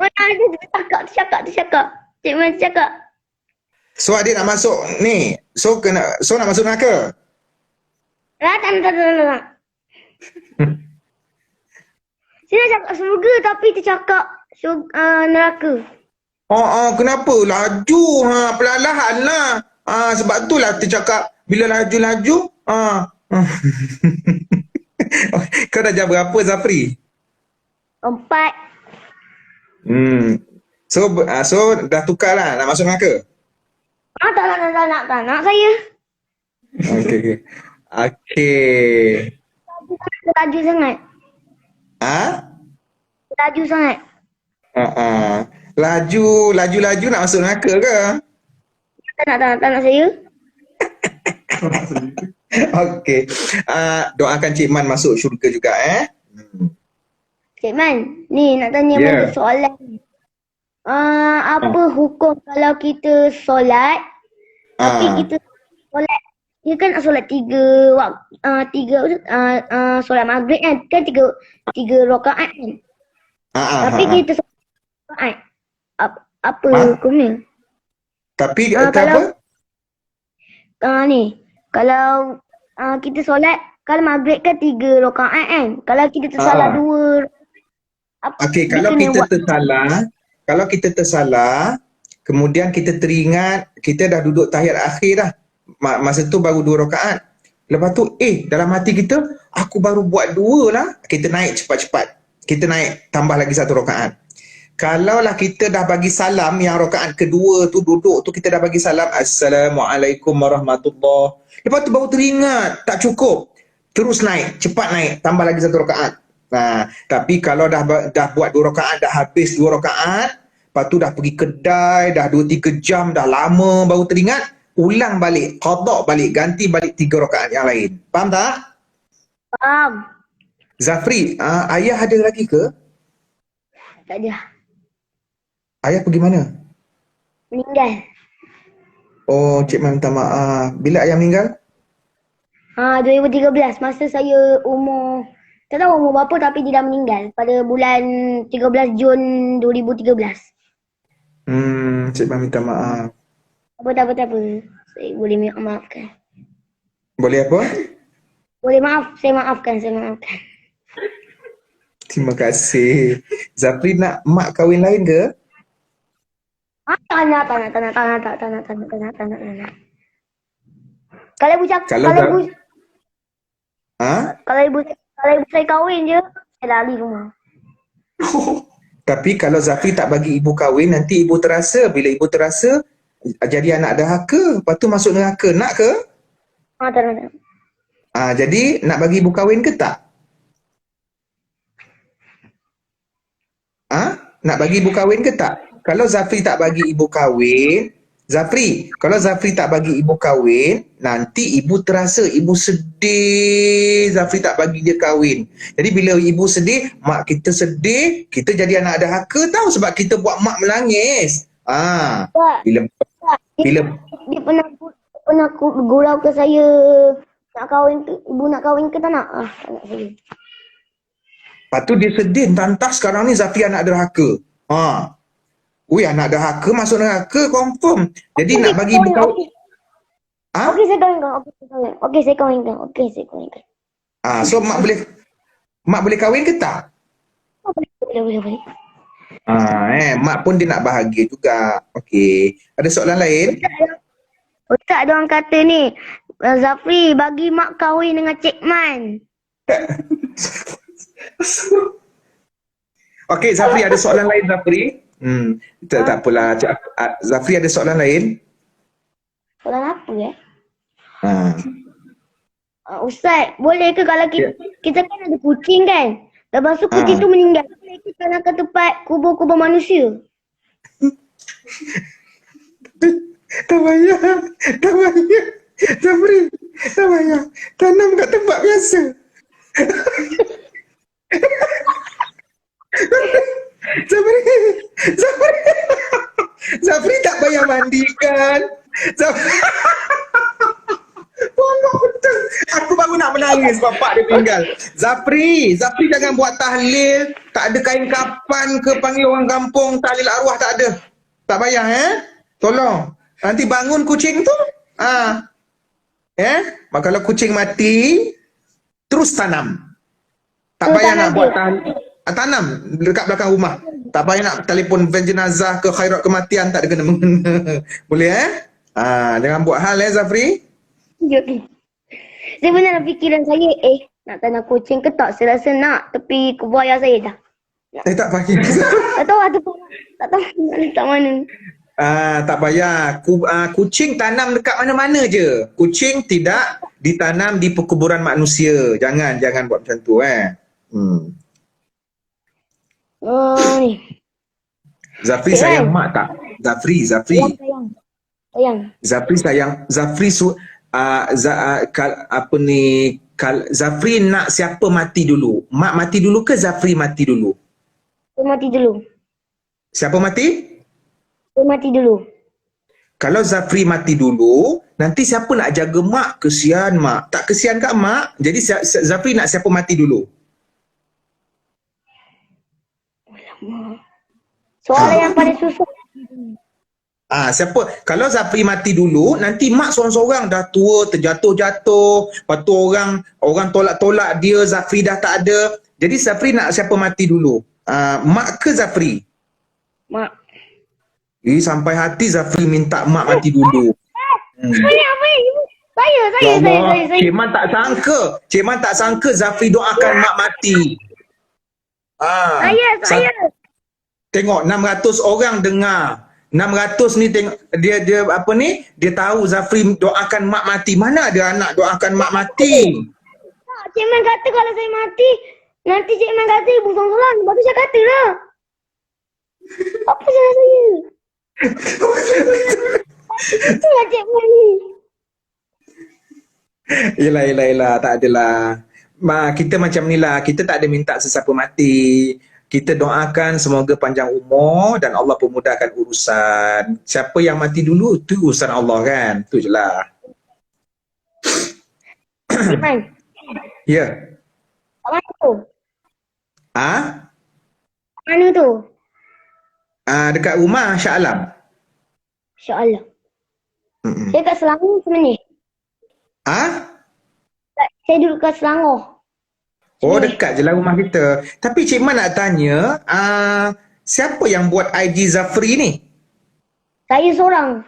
Speaker 4: Mana ada tercakap. Cik Man cakap.
Speaker 3: So adik nak masuk ni. So nak masuk neraka?
Speaker 4: Tak. Saya cakap surga tapi tercakap neraka.
Speaker 3: Kenapa? Laju. Perlahan lah. Sebab tu lah tercakap bila laju-laju. Kau dah jam berapa Zafri?
Speaker 4: 4.
Speaker 3: So dah tukar lah nak masuk neraka?
Speaker 4: Tak nak saya.
Speaker 3: Okay.
Speaker 4: Laju sangat. Laju sangat.
Speaker 3: Laju nak masuk neraka ke?
Speaker 4: Tak nak saya.
Speaker 3: Okay. Doakan Cik Man masuk syurga juga
Speaker 4: Cik Man, ni nak tanya
Speaker 3: Yeah.
Speaker 4: balik soalan. Apa hukum kalau kita solat tapi kita solat, dia kan solat 3 waktu, solat maghrib kan 3 rakaat kan. Tapi kita solat rakaat. Apa hukumnya?
Speaker 3: Tapi
Speaker 4: kalau
Speaker 3: apa?
Speaker 4: Kalau kita solat, kalau maghrib kan 3 rakaat kan. Kalau kita tersalah 2,
Speaker 3: Okey, kalau kita tersalah, kemudian kita teringat kita dah duduk tahiyat akhir dah. Masa tu baru 2 rakaat. Lepas tu dalam hati kita, aku baru buat 2 lah. Kita naik cepat-cepat. Kita naik tambah lagi 1 rakaat. Kalaulah kita dah bagi salam yang rakaat kedua tu duduk tu kita dah bagi salam Assalamualaikum warahmatullahi. Lepas tu baru teringat tak cukup. Terus naik, cepat naik, tambah lagi 1 rakaat. Tapi kalau dah buat 2 rakaat, dah habis 2 rakaat, lepas tu dah pergi kedai, dah 2-3 jam, dah lama baru teringat, ulang balik, qada balik, ganti balik 3 rakaat yang lain. Faham tak?
Speaker 4: Faham.
Speaker 3: Zafri, ayah ada lagi ke?
Speaker 4: Tak ada.
Speaker 3: Ayah pergi mana?
Speaker 4: Meninggal.
Speaker 3: Oh, Cik Man minta maaf. Bila ayah meninggal?
Speaker 4: 2013, masa saya umur, tak tahu umur berapa tapi dia dah meninggal pada bulan 13 Jun 2013.
Speaker 3: Cik Man minta maaf.
Speaker 4: Tak apa. Saya boleh maafkan.
Speaker 3: Boleh apa?
Speaker 4: Boleh maaf, saya maafkan.
Speaker 3: Terima kasih. Zafri nak mak kahwin lain ke?
Speaker 4: Tak nak. Kalau ibu cakap, kalau ibu saya kahwin je, saya lari rumah.
Speaker 3: Tapi kalau Zafri tak bagi ibu kahwin, nanti ibu terasa. Bila ibu terasa, jadi anak dahaka. Lepas tu masuk neraka. Nak ke?
Speaker 4: Tak nak.
Speaker 3: Jadi nak bagi ibu kahwin ke tak? Nak bagi ibu kahwin ke tak? Kalau Zafri tak bagi ibu kahwin, kalau Zafri tak bagi ibu kahwin, nanti ibu terasa, ibu sedih Zafri tak bagi dia kahwin. Jadi bila ibu sedih, mak kita sedih, kita jadi anak dahaka tahu sebab kita buat mak menangis. Bila
Speaker 4: Dia pernah gurau ke saya nak kahwin ke, ibu nak kahwin ke tak nak? Tak nak saya.
Speaker 3: lepas tu dia sedih, entah sekarang ni Zafri anak derhaka. Anak derhaka masuk neraka confirm. Jadi nak bagi ibu kahwin.
Speaker 4: Okey, saya kahwinkan.
Speaker 3: So mak boleh kahwin ke tak?
Speaker 4: Boleh.
Speaker 3: Mak pun dia nak bahagia juga. Okey. Ada soalan lain?
Speaker 4: Ustaz ada orang kata ni, Zafri bagi mak kahwin dengan Cik Man.
Speaker 3: Okey, Zafri ada soalan lain, Zafri? Tak apalah. Zafri ada soalan lain?
Speaker 4: Soalan apa ya?
Speaker 3: Ha.
Speaker 4: Ustaz, boleh ke kalau kita kan ada kucing kan? Lepas tu kucing tu meninggal. Boleh ke kalau ke tempat kubur-kubur manusia?
Speaker 3: Tak payah. Tak payah. Zafri, tak payah. Tanam kat tempat biasa. Zafri. Zafri. Zafri tak payah mandikan. Zafri. Tolong betul. Aku baru nak menangis bapak dia tinggal. Zafri jangan buat tahlil. Tak ada kain kapan ke panggil orang kampung. Tahlil arwah tak ada. Tak payah Tolong. Nanti bangun kucing tu. Kalau kucing mati, terus tanam. Tak payah nak buat tahlil. Tanam dekat belakang rumah. Tak payah nak telefon van jenazah ke khairat kematian. Tak ada kena-mengena. Boleh jangan buat hal Zafri.
Speaker 4: Okay. Saya pernah dalam fikiran saya, nak tanam kucing ke tak? Saya rasa nak, tapi kubur ayah saya dah.
Speaker 3: Tak payah.
Speaker 4: Tak tahu tak tahu tak mana.
Speaker 3: Tak payah. Kucing tanam dekat mana-mana je. Kucing tidak ditanam di perkuburan manusia. Jangan buat macam tu
Speaker 4: Ni.
Speaker 3: Zafri sayang mak tak? Zafri.
Speaker 4: Sayang.
Speaker 3: Zafri sayang. Zafri nak siapa mati dulu? Mak mati dulu ke Zafri mati dulu?
Speaker 4: Saya mati dulu.
Speaker 3: Siapa mati?
Speaker 4: Saya mati dulu.
Speaker 3: Kalau Zafri mati dulu, nanti siapa nak jaga mak? Kesian mak. Tak kesian kat mak? Jadi Zafri nak siapa mati dulu?
Speaker 4: Soalan yang paling susah.
Speaker 3: Siapa? Kalau Zafri mati dulu, nanti mak seorang-seorang dah tua, terjatuh-jatuh. Lepas tu orang tolak-tolak dia, Zafri dah tak ada. Jadi Zafri nak siapa mati dulu? Mak ke Zafri?
Speaker 4: Mak.
Speaker 3: Sampai hati Zafri minta mak mati dulu.
Speaker 4: Apa ni? Saya.
Speaker 3: Cik Man tak sangka. Cik Man tak sangka Zafri doakan mak mati.
Speaker 4: Saya.
Speaker 3: Tengok 600 orang dengar. 600 ni tengok dia tahu Zafri doakan mak mati. Mana ada anak doakan mak mati?
Speaker 4: Cik Man kata kalau saya mati, nanti Cik Man kata ibu solang-solang. Lepas tu saya kata lah. Apa salah saya? Itulah Cik Man ni.
Speaker 3: Yelah. Tak adalah. Kita macam ni lah. Kita tak ada minta sesiapa mati. Kita doakan semoga panjang umur dan Allah pemudahkan urusan. Siapa yang mati dulu, tu urusan Allah kan. Tu je lah.
Speaker 4: Cik Man.
Speaker 3: Ya.
Speaker 4: Kat mana tu? Mana tu?
Speaker 3: Dekat rumah Shah Alam.
Speaker 4: InsyaAllah. Saya kat Selangor sebenarnya. Saya duduk kat Selangor.
Speaker 3: Dekat je lah rumah kita. Tapi Cik Man nak tanya, siapa yang buat IG Zafri ni?
Speaker 4: Saya seorang.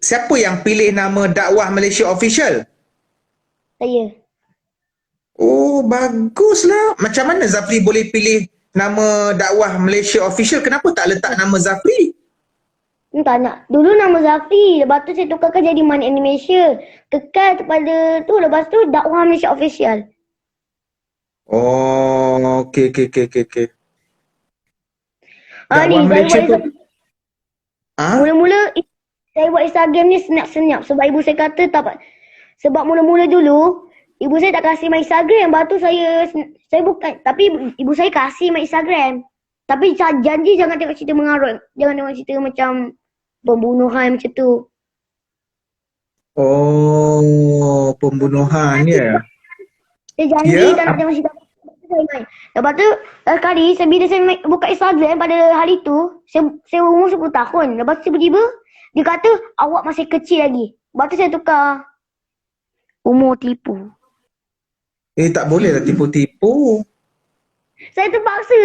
Speaker 3: Siapa yang pilih nama Dakwah Malaysia Official?
Speaker 4: Saya.
Speaker 3: Baguslah. Macam mana Zafri boleh pilih nama Dakwah Malaysia Official? Kenapa tak letak nama Zafri?
Speaker 4: Tak nak. Dulu nama Zafri. Lepas tu saya tukarkan jadi Man Indonesia. Kekal kepada tu. Lepas tu Dakwah Malaysia Official.
Speaker 3: Okey.
Speaker 4: Dakwah
Speaker 3: Malaysia tu.
Speaker 4: Mula-mula saya buat Instagram ni senyap-senyap. Sebab ibu saya kata tak. Sebab mula-mula dulu, ibu saya tak kasih main Instagram. Lepas tu saya bukan. Tapi ibu saya kasih main Instagram. Tapi janji jangan tengok cerita mengarut. Jangan tengok cerita macam pembunuhan macam tu.
Speaker 3: Pembunuhan ya.
Speaker 4: Saya janji tak nak tengok cerita saya main. Lepas tu sekali bila saya buka Instagram pada hari tu, saya umur 10 tahun. Lepas tu tiba-tiba dia kata awak masih kecil lagi. Lepas tu saya tukar umur tipu.
Speaker 3: Tak boleh lah tipu-tipu.
Speaker 4: Saya terpaksa,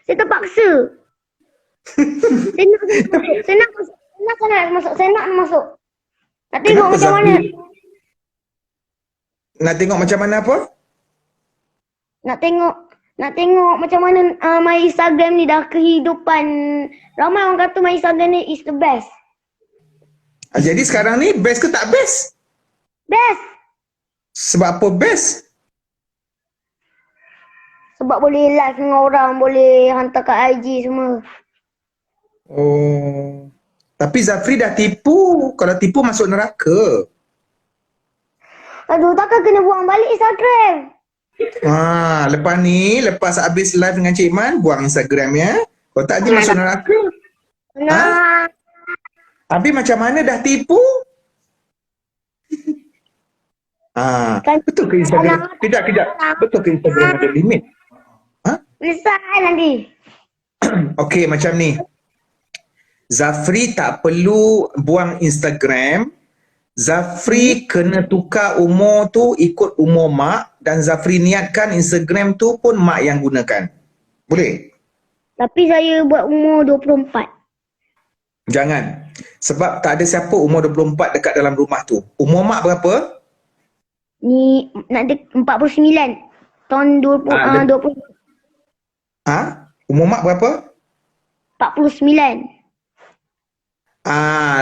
Speaker 4: saya terpaksa. Saya nak masuk. Nak tengok
Speaker 3: Kenapa
Speaker 4: macam mana?
Speaker 3: Zafri? Nak tengok macam mana apa?
Speaker 4: Nak tengok macam mana my Instagram ni dah kehidupan. Ramai orang kata my Instagram ni is the best.
Speaker 3: Jadi sekarang ni best ke tak best?
Speaker 4: Best.
Speaker 3: Sebab apa best?
Speaker 4: Sebab boleh live dengan orang, boleh hantar kat IG semua.
Speaker 3: Oh. Tapi Zafri dah tipu. Kalau tipu masuk neraka.
Speaker 4: Aduh, takkan kena buang balik Instagram.
Speaker 3: Lepas ni, lepas habis live dengan Cik Man, buang Instagram ya. Kalau tak dia masuk neraka.
Speaker 4: Nah,
Speaker 3: Habis macam mana dah tipu? Betul ke Instagram? Kejap. Betul ke Instagram ada limit?
Speaker 4: risau nanti.
Speaker 3: Okey, macam ni. Zafri tak perlu buang Instagram. Zafri kena tukar umur tu ikut umur mak dan Zafri niatkan Instagram tu pun mak yang gunakan. Boleh?
Speaker 4: Tapi saya buat umur 24.
Speaker 3: Jangan. Sebab tak ada siapa umur 24 dekat dalam rumah tu. Umur mak berapa?
Speaker 4: Ni nak 49. Tahun 20.
Speaker 3: Umur mak berapa?
Speaker 4: 49.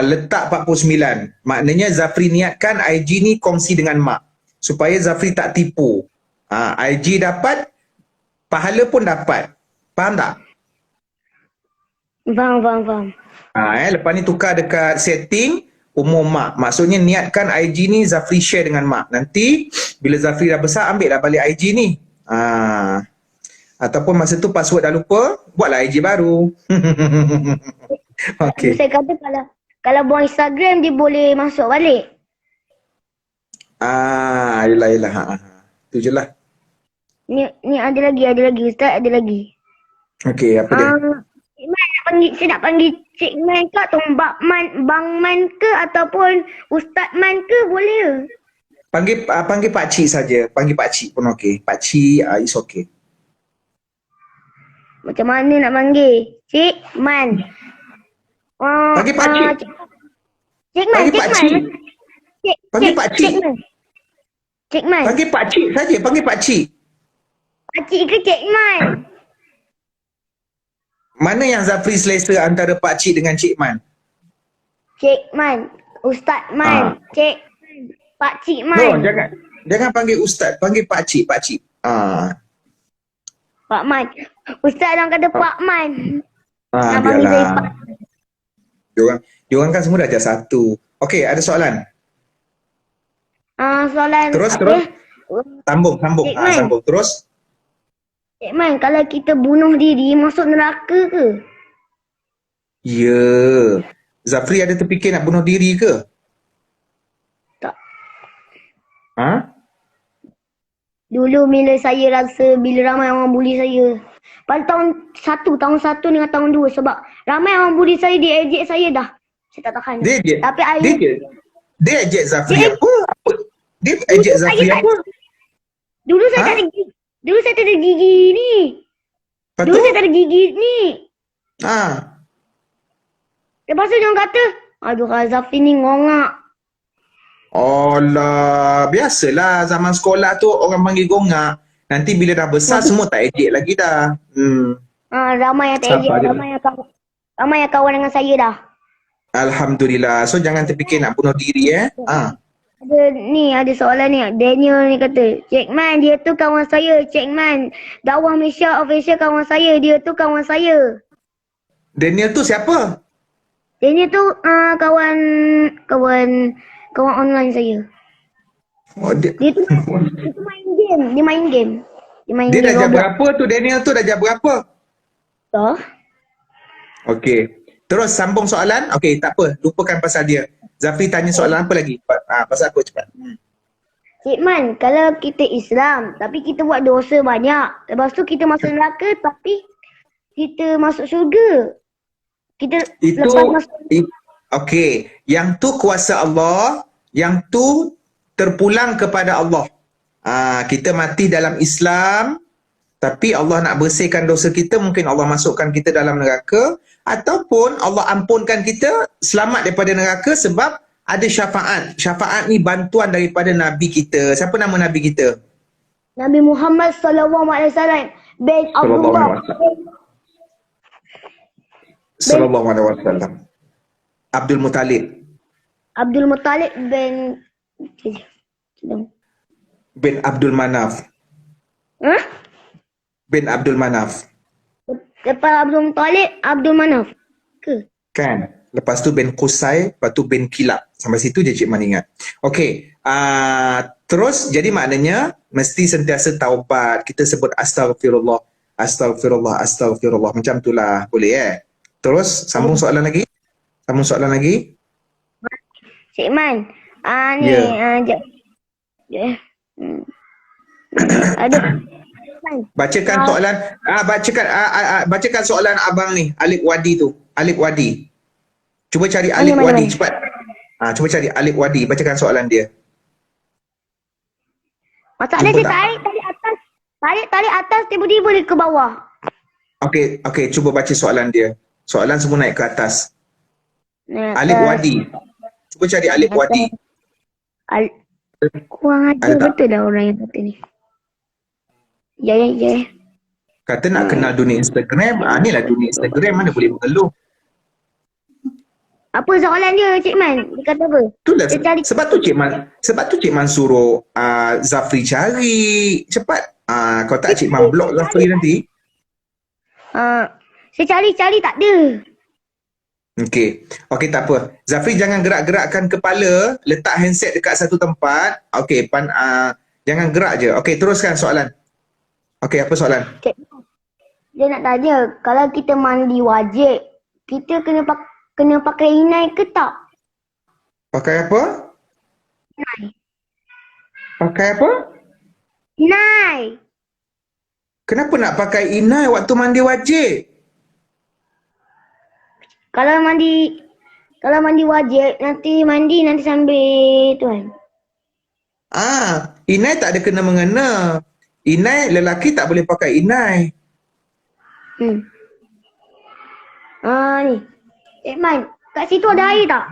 Speaker 3: Letak 49. Maknanya Zafri niatkan IG ni kongsi dengan mak. Supaya Zafri tak tipu. IG dapat, pahala pun dapat. Faham tak?
Speaker 4: Faham.
Speaker 3: Lepas ni tukar dekat setting umur mak. Maksudnya niatkan IG ni Zafri share dengan mak. Nanti bila Zafri dah besar ambil dah balik IG ni. Ataupun masa tu password dah lupa, buatlah IG baru. Okey.
Speaker 4: Saya kata kalau buang Instagram dia boleh masuk balik.
Speaker 3: Yelah. Tu je lah.
Speaker 4: Ni ada lagi Ustaz, ada lagi.
Speaker 3: Okey, apa dia?
Speaker 4: Cik Man saya nak panggil Cik Man ke atau Bang Man ke ataupun Ustaz Man ke boleh ke?
Speaker 3: Panggil Pak Cik saja. Panggil Pak Cik pun okey. Pak Cik, is okey.
Speaker 4: Macam mana nak panggil? Cik Man.
Speaker 3: Panggil Pak Cik.
Speaker 4: Cik Man,
Speaker 3: Panggil Pak Cik. Panggil Pak Cik.
Speaker 4: Cik Man.
Speaker 3: Panggil Pak Cik saja. Panggil Pak Cik.
Speaker 4: Pak Cik ke Cik Man?
Speaker 3: Mana yang Zafri selesa antara Pak Cik dengan Cik Man?
Speaker 4: Cik Man. Ustaz Man. Cik Man. Pak Cik Man.
Speaker 3: No, jangan panggil Ustaz. Panggil Pak Cik. Pak Cik.
Speaker 4: Pak Man. Ustaz orang kata Pak Man. Nak panggil saya Pak.
Speaker 3: Diorang kan semua dah ajar satu. Okey, ada soalan?
Speaker 4: Soalan
Speaker 3: Terus. Sambung.
Speaker 4: Cik Man.
Speaker 3: Sambung. Terus.
Speaker 4: Cik Man, kalau kita bunuh diri masuk neraka ke?
Speaker 3: Ya. Zafri ada terfikir nak bunuh diri ke?
Speaker 4: Tak. Dulu bila saya rasa bila ramai orang bully saya. Pada tahun 1 dengan tahun 2 sebab ramai orang bully saya, dia ejek saya dah. Saya tak tahan.
Speaker 3: Dia ejek?
Speaker 4: Tapi
Speaker 3: Dia ejek Zafri apa? Dia ejek Zafri apa?
Speaker 4: Dulu saya tak ada gigi. Dulu saya tak ada gigi ni. Dulu saya tak ada gigi ni. Lepas tu dia orang kata, aduh Zafri ni ngongak.
Speaker 3: Alah, biasalah zaman sekolah tu orang panggil gongak. Nanti bila dah besar semua tak ejek lagi dah.
Speaker 4: Ramai yang tak ejek. Ramai yang kawan dengan saya dah.
Speaker 3: Alhamdulillah. So jangan terfikir nak bunuh diri
Speaker 4: Ada soalan ni. Daniel ni kata, Cik Man dia tu kawan saya. Cik Man, Dakwah Malaysia official kawan saya. Dia tu kawan saya.
Speaker 3: Daniel tu siapa?
Speaker 4: Daniel tu kawan online saya. Dia tu main game.
Speaker 3: Dia dah jam berapa tu Daniel tu? Dah jam berapa?
Speaker 4: Dah.
Speaker 3: Okey. Terus sambung soalan. Okey, tak apa. Lupakan pasal dia. Zafri tanya soalan apa lagi? Pasal apa cepat?
Speaker 4: Cik Man, kalau kita Islam tapi kita buat dosa banyak. Lepas tu kita masuk neraka tapi kita masuk syurga. Kita lepas masuk
Speaker 3: okey. Yang tu kuasa Allah. Yang tu terpulang kepada Allah. Kita mati dalam Islam tapi Allah nak bersihkan dosa kita, mungkin Allah masukkan kita dalam neraka ataupun Allah ampunkan kita selamat daripada neraka sebab ada syafaat. Syafaat ni bantuan daripada Nabi kita. Siapa nama Nabi kita?
Speaker 4: Nabi Muhammad SAW bin
Speaker 3: Sallallahu
Speaker 4: Abdullah
Speaker 3: alaihi wasallam. Sallallahu alaihi wasallam. Abdul Muttalib
Speaker 4: Abdul Muttalib
Speaker 3: bin Abdul Manaf.
Speaker 4: Hah?
Speaker 3: Bin Abdul Manaf.
Speaker 4: Lepas Abdul Muttalib, Abdul Manaf ke?
Speaker 3: Kan? Lepas tu bin Qusay, lepas tu bin Kilab. Sampai situ je Cik Man ingat. Okey. Terus jadi maknanya mesti sentiasa taubat. Kita sebut astagfirullah, astagfirullah, astagfirullah. Macam itulah. Boleh Terus sambung soalan lagi. Sambung soalan lagi.
Speaker 4: Cik Man, ni jap. Aduh.
Speaker 3: Bacakan soalan bacakan soalan abang ni, Alif Wadi tu. Alif Wadi. Cuba cari Alif Wadi cepat. Cuba cari Alif Wadi, bacakan soalan dia.
Speaker 4: Masalah dia tarik atas. Tarik atas tiba-tiba dia ke bawah.
Speaker 3: Okey, cuba baca soalan dia. Soalan semua naik ke atas. Alif Wadi. Cuba cari Alif Wadi.
Speaker 4: Kurang ajar betul dah orang yang kata ni. Ya.
Speaker 3: Kata nak kenal dunia Instagram. Inilah dunia Instagram, mana boleh mengeluh.
Speaker 4: Apa soalan dia Cik Man? Dia kata apa?
Speaker 3: Itulah
Speaker 4: Dia cari
Speaker 3: sebab tu Cik Man suruh Zafri cari cepat. Kalau tak Cik Man block Zafri nanti.
Speaker 4: saya cari tak ada.
Speaker 3: Okey, tak apa. Zafri jangan gerak-gerakkan kepala, letak handset dekat satu tempat. Okey, jangan gerak je. Okey, teruskan soalan. Okey, apa soalan?
Speaker 4: Cik, dia nak tanya, kalau kita mandi wajib, kita kena pakai inai ke tak?
Speaker 3: Pakai apa?
Speaker 4: Inai.
Speaker 3: Pakai apa?
Speaker 4: Inai.
Speaker 3: Kenapa nak pakai inai waktu mandi wajib?
Speaker 4: Kalau mandi wajib, nanti sambil tu kan.
Speaker 3: Inai tak ada kena mengena. Inai, lelaki tak boleh pakai inai.
Speaker 4: Ni. Cik Man, kat situ ada air tak?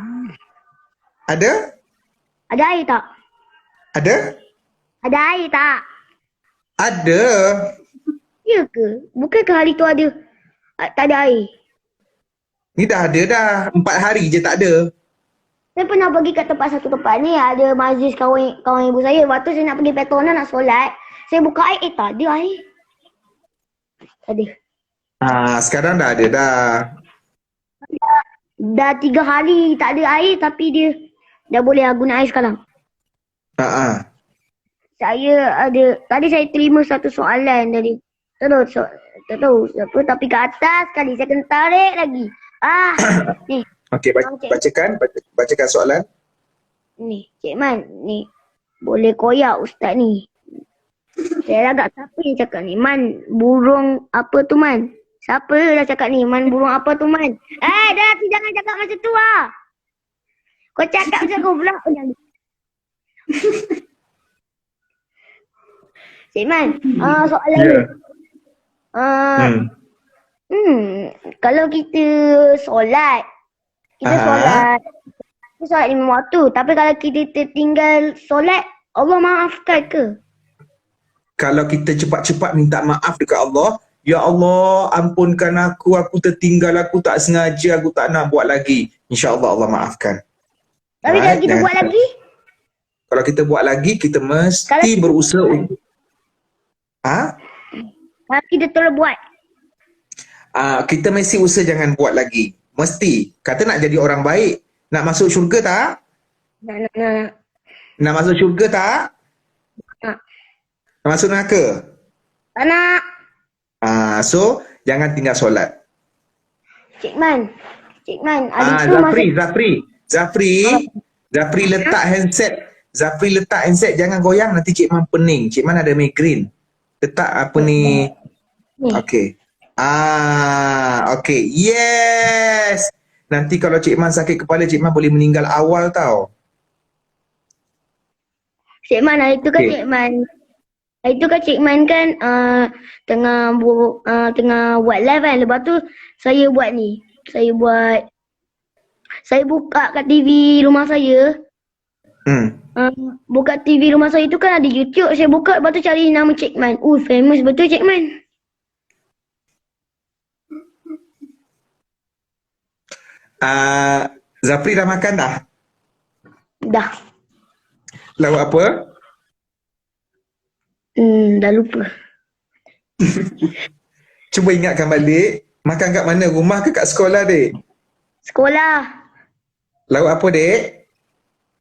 Speaker 3: Ada?
Speaker 4: Ada air tak?
Speaker 3: Ada?
Speaker 4: Ada air tak?
Speaker 3: Ada.
Speaker 4: Ya ke? Bukankah hari tu ada tak ada air?
Speaker 3: Ni dah ada dah. 4 hari je tak ada.
Speaker 4: Saya pernah pergi kat satu tempat ni, ada majlis kawan ibu saya. Waktu saya nak pergi Petronas nak solat, saya buka air, tak ada air. Tak ada.
Speaker 3: Sekarang dah ada dah.
Speaker 4: Dah 3 hari tak ada air, tapi dia dah boleh guna air sekarang. Tadi saya terima satu soalan tadi. Tak tahu apa, tapi ke atas sekali saya kena tarik lagi. Ni.
Speaker 3: Okey, bacakan soalan.
Speaker 4: Ni, Cik Man, ni. Boleh koyak ustaz ni. Saya agak siapa yang cakap ni? Man, burung apa tu Man? Siapa dah cakap ni? Man, burung apa tu Man? Dah tu jangan cakap macam tu lah. Kau cakap macam kau pula. Cik Man, soalan ni. Kalau kita solat, solat 5 waktu. Tapi kalau kita tertinggal solat, Allah maafkan ke?
Speaker 3: Kalau kita cepat-cepat minta maaf dekat Allah, ya Allah, ampunkan aku tertinggal, aku tak sengaja, aku tak nak buat lagi. InsyaAllah Allah maafkan.
Speaker 4: Tapi kalau kita buat lagi?
Speaker 3: Kalau kita buat lagi, kita mesti berusaha untuk
Speaker 4: kalau kita terus buat?
Speaker 3: Kita mesti usaha jangan buat lagi. Mesti. Kata nak jadi orang baik, nak masuk syurga tak?
Speaker 4: Nak.
Speaker 3: Nak masuk syurga tak?
Speaker 4: Nak.
Speaker 3: Nak masuk neraka?
Speaker 4: Tak nak.
Speaker 3: So, jangan tinggal solat.
Speaker 4: Cik Man, hari tu
Speaker 3: Zafri letak handset. Zafri letak handset, jangan goyang, nanti Cik Man pening. Cik Man ada migraine. Letak apa ni? Okey. Okey. Yes. Nanti kalau Cik Man sakit kepala, Cik Man boleh meninggal awal tau.
Speaker 4: Cik Man, hari tu kan Cik Man kan tengah buat live kan. Lepas tu saya buat ni. Saya buat saya buka kat TV rumah saya.
Speaker 3: Hmm.
Speaker 4: Buka TV rumah saya tu kan ada YouTube. Saya buka lepas tu cari nama Cik Man. Famous betul Cik Man.
Speaker 3: Zafri dah makan dah?
Speaker 4: Dah.
Speaker 3: Lauk apa?
Speaker 4: Dah lupa.
Speaker 3: Cuba ingatkan balik. Makan kat mana? Rumah ke kat sekolah, dek?
Speaker 4: Sekolah.
Speaker 3: Lauk apa, dek?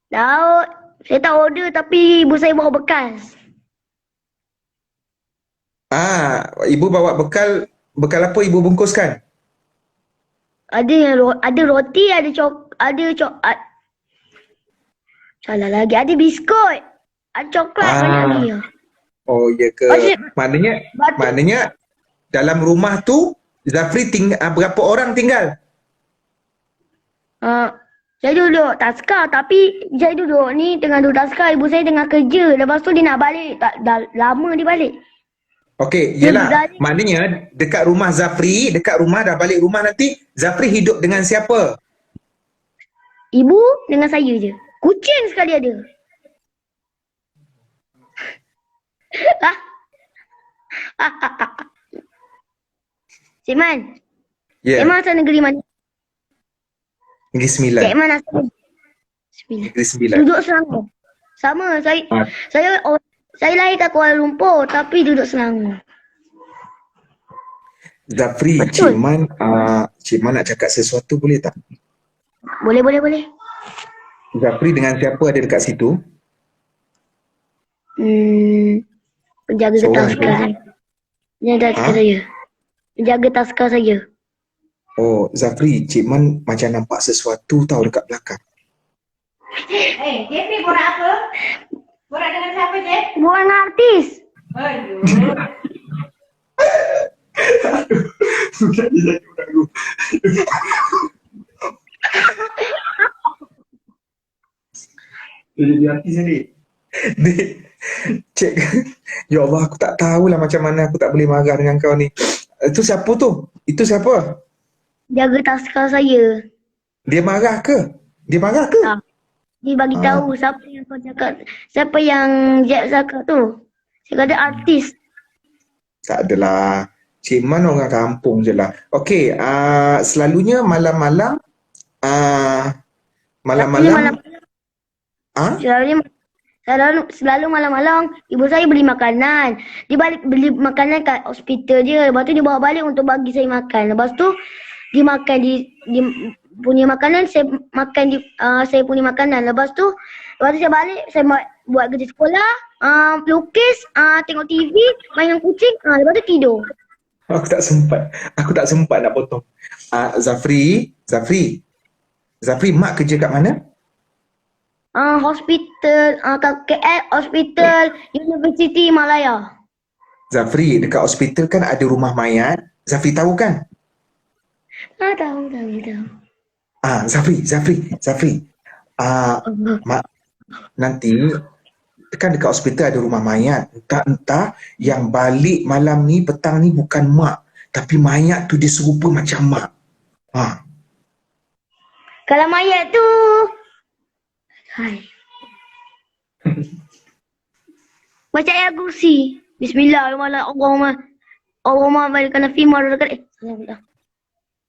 Speaker 4: Lauk. Saya tak order tapi ibu saya bawa bekas.
Speaker 3: Ibu bawa bekal. Bekal apa ibu bungkuskan?
Speaker 4: Ada roti, ada salah lagi. Ada biskut. Ada coklat banyak lagi.
Speaker 3: Oh, ya ke? Maknanya dalam rumah tu Zafri berapa orang tinggal?
Speaker 4: Saya duduk taska tapi saya duduk ni tengah duduk taska, ibu saya tengah kerja. Lepas tu dia nak balik, dah lama dia balik.
Speaker 3: Okey, yelah. Maknanya dekat rumah Zafri, dekat rumah dah balik rumah nanti, Zafri hidup dengan siapa?
Speaker 4: Ibu dengan saya je. Kucing sekali ada. Cik Man.
Speaker 3: Ya.
Speaker 4: Cik Man asal negeri mana?
Speaker 3: Negeri Sembilan.
Speaker 4: Cik Man asal Sembilan.
Speaker 3: Negeri Sembilan.
Speaker 4: Duduk Selangor. Sama, saya lahir kat Kuala Lumpur tapi duduk Selangor.
Speaker 3: Zafri,
Speaker 4: Betul.
Speaker 3: Cik Man nak cakap sesuatu boleh tak?
Speaker 4: Boleh.
Speaker 3: Zafri dengan siapa ada dekat situ?
Speaker 4: Penjaga
Speaker 3: Seorang
Speaker 4: taska
Speaker 3: je?
Speaker 4: saya. Penjaga taska saya. Penjaga taska saya.
Speaker 3: Oh, Zafri, Cik Man macam nampak sesuatu tau dekat belakang.
Speaker 8: JP borak apa? Borak dengan siapa, Jep?
Speaker 4: Bukan artis.
Speaker 8: Aduh.
Speaker 3: Jadi artis ni. Cik, ya Allah, aku tak tahulah macam mana aku tak boleh marah dengan kau ni. Itu siapa tu? Itu siapa?
Speaker 4: Jaga taska saya.
Speaker 3: Dia marah ke? Dia marah ke?
Speaker 4: Dia bagi tahu siapa yang kau cakap. Siapa yang Jeb cakap tu. Saya kata artis.
Speaker 3: Tak adalah. Cik Man orang kampung je lah. Okey, selalunya malam-malam
Speaker 4: Selalu malam-malam ibu saya beli makanan. Dia balik beli makanan kat hospital je. Lepas tu dia bawa balik untuk bagi saya makan. Lepas tu dia makan dia punya makanan, saya makan saya punya makanan. Lepas tu saya balik, saya buat kerja sekolah, lukis, tengok TV, main dengan kucing, lepas tu tidur.
Speaker 3: Aku tak sempat nak potong. Zafri, mak kerja kat mana?
Speaker 4: Hospital, KL Hospital University Malaya.
Speaker 3: Zafri, dekat hospital kan ada rumah mayat. Zafri tahu kan?
Speaker 4: Tahu.
Speaker 3: Zafri. Mak, nanti kan dekat hospital ada rumah mayat. Entah yang balik malam ni, petang ni bukan mak. Tapi mayat tu dia serupa macam mak.
Speaker 4: Kalau mayat tu baca ayat kursi. Bismillahirrahmanirrahim. Allahumma balikana fi marrakat.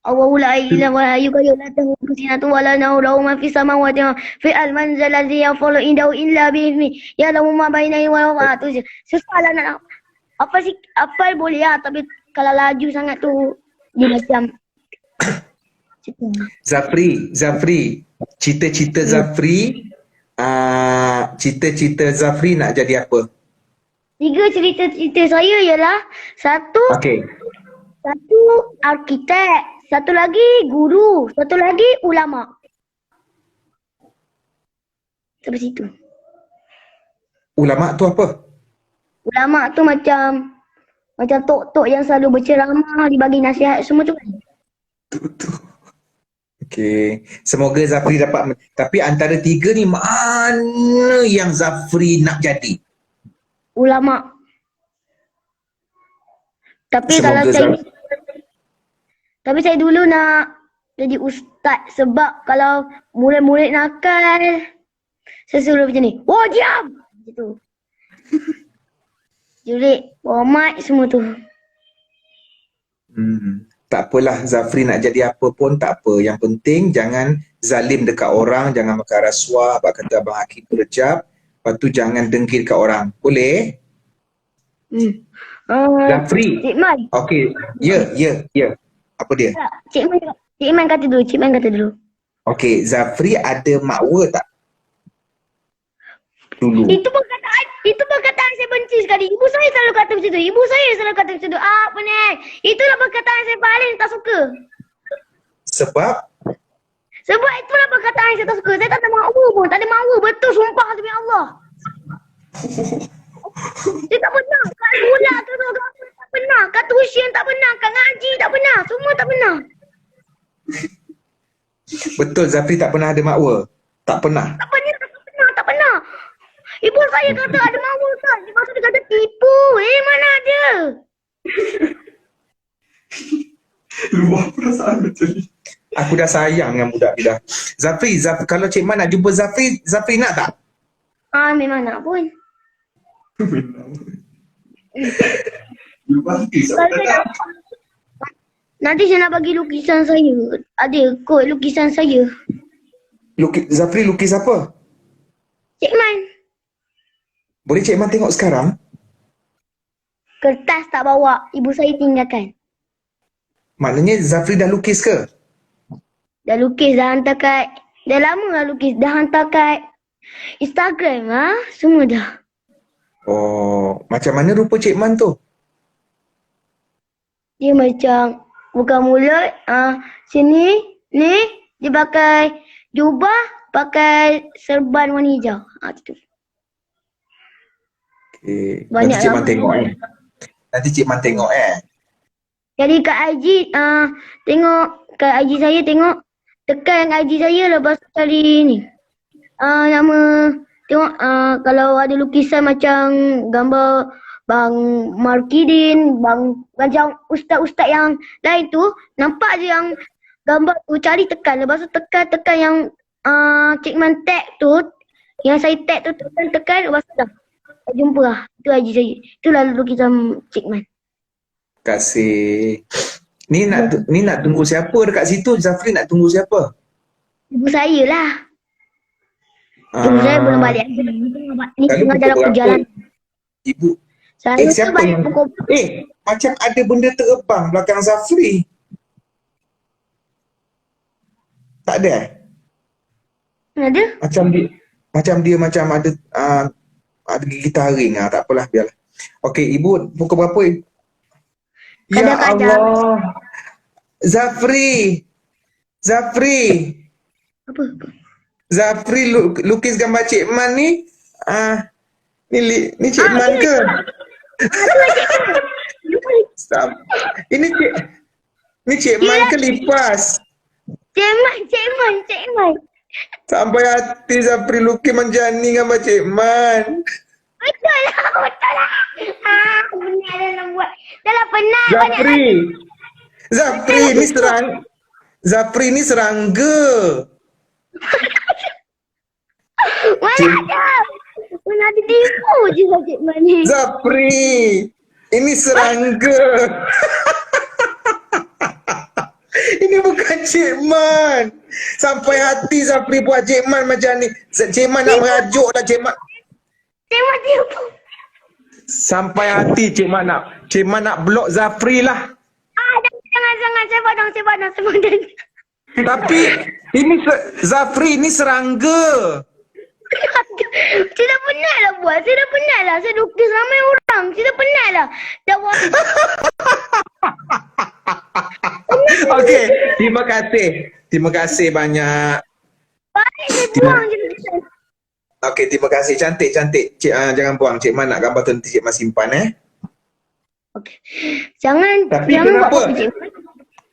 Speaker 4: Allahu la ilaha illa huwa la ta'khudhuhu sinatun wa la nawm lahu ma fi samawati wa fi al-manzil alladhi yafulu indahu illa bi idhni ya'lamu ma baina wa ma tu. Susahlah nak apa boleh tapi kalau laju sangat tu dia macam
Speaker 3: Zafri, cita-cita Zafri nak jadi apa?
Speaker 4: 3 cerita saya ialah satu arkitek, satu lagi guru, satu lagi ulama. Sampai situ.
Speaker 3: Ulama tu apa?
Speaker 4: Ulama tu macam tok-tok yang selalu berceramah, dibagi nasihat semua tu kan.
Speaker 3: Okey. Semoga Zafri dapat. Tapi antara 3 ni mana yang Zafri nak jadi?
Speaker 4: Ulama. Tapi
Speaker 3: Semoga
Speaker 4: kalau saya dulu nak jadi ustaz. Sebab kalau murid-murid nakal, saya suruh macam ni. Oh, diam! Macam tu. Jurik, hormat semua tu.
Speaker 3: Tak apalah Zafri nak jadi apa pun tak apa. Yang penting jangan zalim dekat orang, jangan makan rasuah, apa kata Abang Hakim tu Rejab. Lepas tu jangan dengki dekat orang. Boleh? Zafri.
Speaker 4: Cik Man.
Speaker 3: Okey. Ya. Apa dia?
Speaker 4: Cik Man kata dulu.
Speaker 3: Okey, Zafri ada makwa tak? Dulu.
Speaker 4: Itu perkataan saya benci sekali. Ibu saya selalu kata macam tu. Apa ni? Itulah perkataan saya paling tak suka.
Speaker 3: Sebab
Speaker 4: Sebab itulah perkataan saya tak suka. Saya tak ada makwa pun. Tak ada makwa. Betul, sumpah demi Allah. Saya tak pernah. Kat sekolah tu tak pernah. Kat tuition tak pernah. Kat ngaji tak pernah. Semua tak pernah.
Speaker 3: betul Zafri tak pernah ada makwa? Tak pernah.
Speaker 4: Tak pernah. Ibu saya kata ada makwa kan. Lepas tu dia kata tipu. Mana ada.
Speaker 3: Luar perasaan macam ni. Aku dah sayang dengan budak ni dah. Zafri, kalau Cik Man nak jumpa Zafri nak tak?
Speaker 4: Memang nak pun. Nanti saya nak bagi lukisan saya. Ada kod lukisan saya.
Speaker 3: Zafri lukis apa?
Speaker 4: Cik Man,
Speaker 3: Boleh Cik Man tengok sekarang?
Speaker 4: kertas tak bawa. Ibu saya tinggalkan.
Speaker 3: Maknanya Zafri dah lukis ke?
Speaker 4: Dah lukis, dah hantar kat. Dah lama dah lukis. Dah hantar kat Instagram semua dah.
Speaker 3: Oh, macam mana rupa Cik Man tu?
Speaker 4: Dia macam buka mulut. Sini. Ni. Dia pakai jubah. Pakai serban warna hijau. Itu.
Speaker 3: Okay.
Speaker 4: Banyak
Speaker 3: Nanti Cik Man
Speaker 4: lama.
Speaker 3: tengok Nanti Cik Man tengok
Speaker 4: Jadi kat IG, tengok kat IG saya tengok. Tekan IG saya lepas tu cari ni. Nama, tengok kalau ada lukisan macam gambar Bang Markidin, macam ustaz-ustaz yang lain tu, nampak je yang gambar tu, cari tekan. Lepas tu tekan yang Cik Man tag tu, yang saya tag tu tekan, lepas tu dah. Jumpa lah. Itu IG saya. Itulah lukisan Cik Man.
Speaker 3: Terima kasih. Ni nak tunggu siapa dekat situ? Zafri nak tunggu siapa?
Speaker 4: Ibu saya lah. Ibu saya belum balik. Ni tengah dalam perjalanan.
Speaker 3: Ibu.
Speaker 4: Saya
Speaker 3: Siapa
Speaker 4: balik
Speaker 3: yang...
Speaker 4: pukul.
Speaker 3: Macam ada benda terbang belakang Zafri. Tak ada?
Speaker 4: Ada?
Speaker 3: Macam dia ada gigi taring. Tak apalah, biarlah. Okey, Ibu pukul berapa? Ya
Speaker 4: Kadang-kadang.
Speaker 3: Allah. Zafri.
Speaker 4: Apa?
Speaker 3: Zafri lukis gambar Cik Man ni. Ni Cik Man ke? Ini Cik Man ke lipas?
Speaker 4: Cik Man.
Speaker 3: Sampai hati Zafri lukis macam ni gambar Cik Man.
Speaker 4: Betul lah. Benar dah buat. Dah lah penat.
Speaker 3: Zafri ni serangga.
Speaker 4: Mana ada tipu je lah Cik Man ni.
Speaker 3: Zafri, ini serangga. Ini bukan Cik Man. Sampai hati Zafri buat Cik Man macam ni. Cik Man nak merajuk dah Cik Man.
Speaker 4: Cik Man tipu.
Speaker 3: Sampai hati Cik Man nak blok Zafri lah.
Speaker 4: Jangan. Sebab dah.
Speaker 3: Tapi ini Zafri ini serangga.
Speaker 4: Saya dah penat lah buat. Saya lukis ramai orang. Saya dah penat lah. Dah buat.
Speaker 3: Okey, terima kasih banyak.
Speaker 4: Baik saya buang je lukisan.
Speaker 3: Okey, terima kasih. Cantik. Cik, jangan buang. Cik Man nak gambar tu nanti Cik Man simpan
Speaker 4: Okey. Jangan
Speaker 3: kenapa?
Speaker 4: buat apa Cik Man.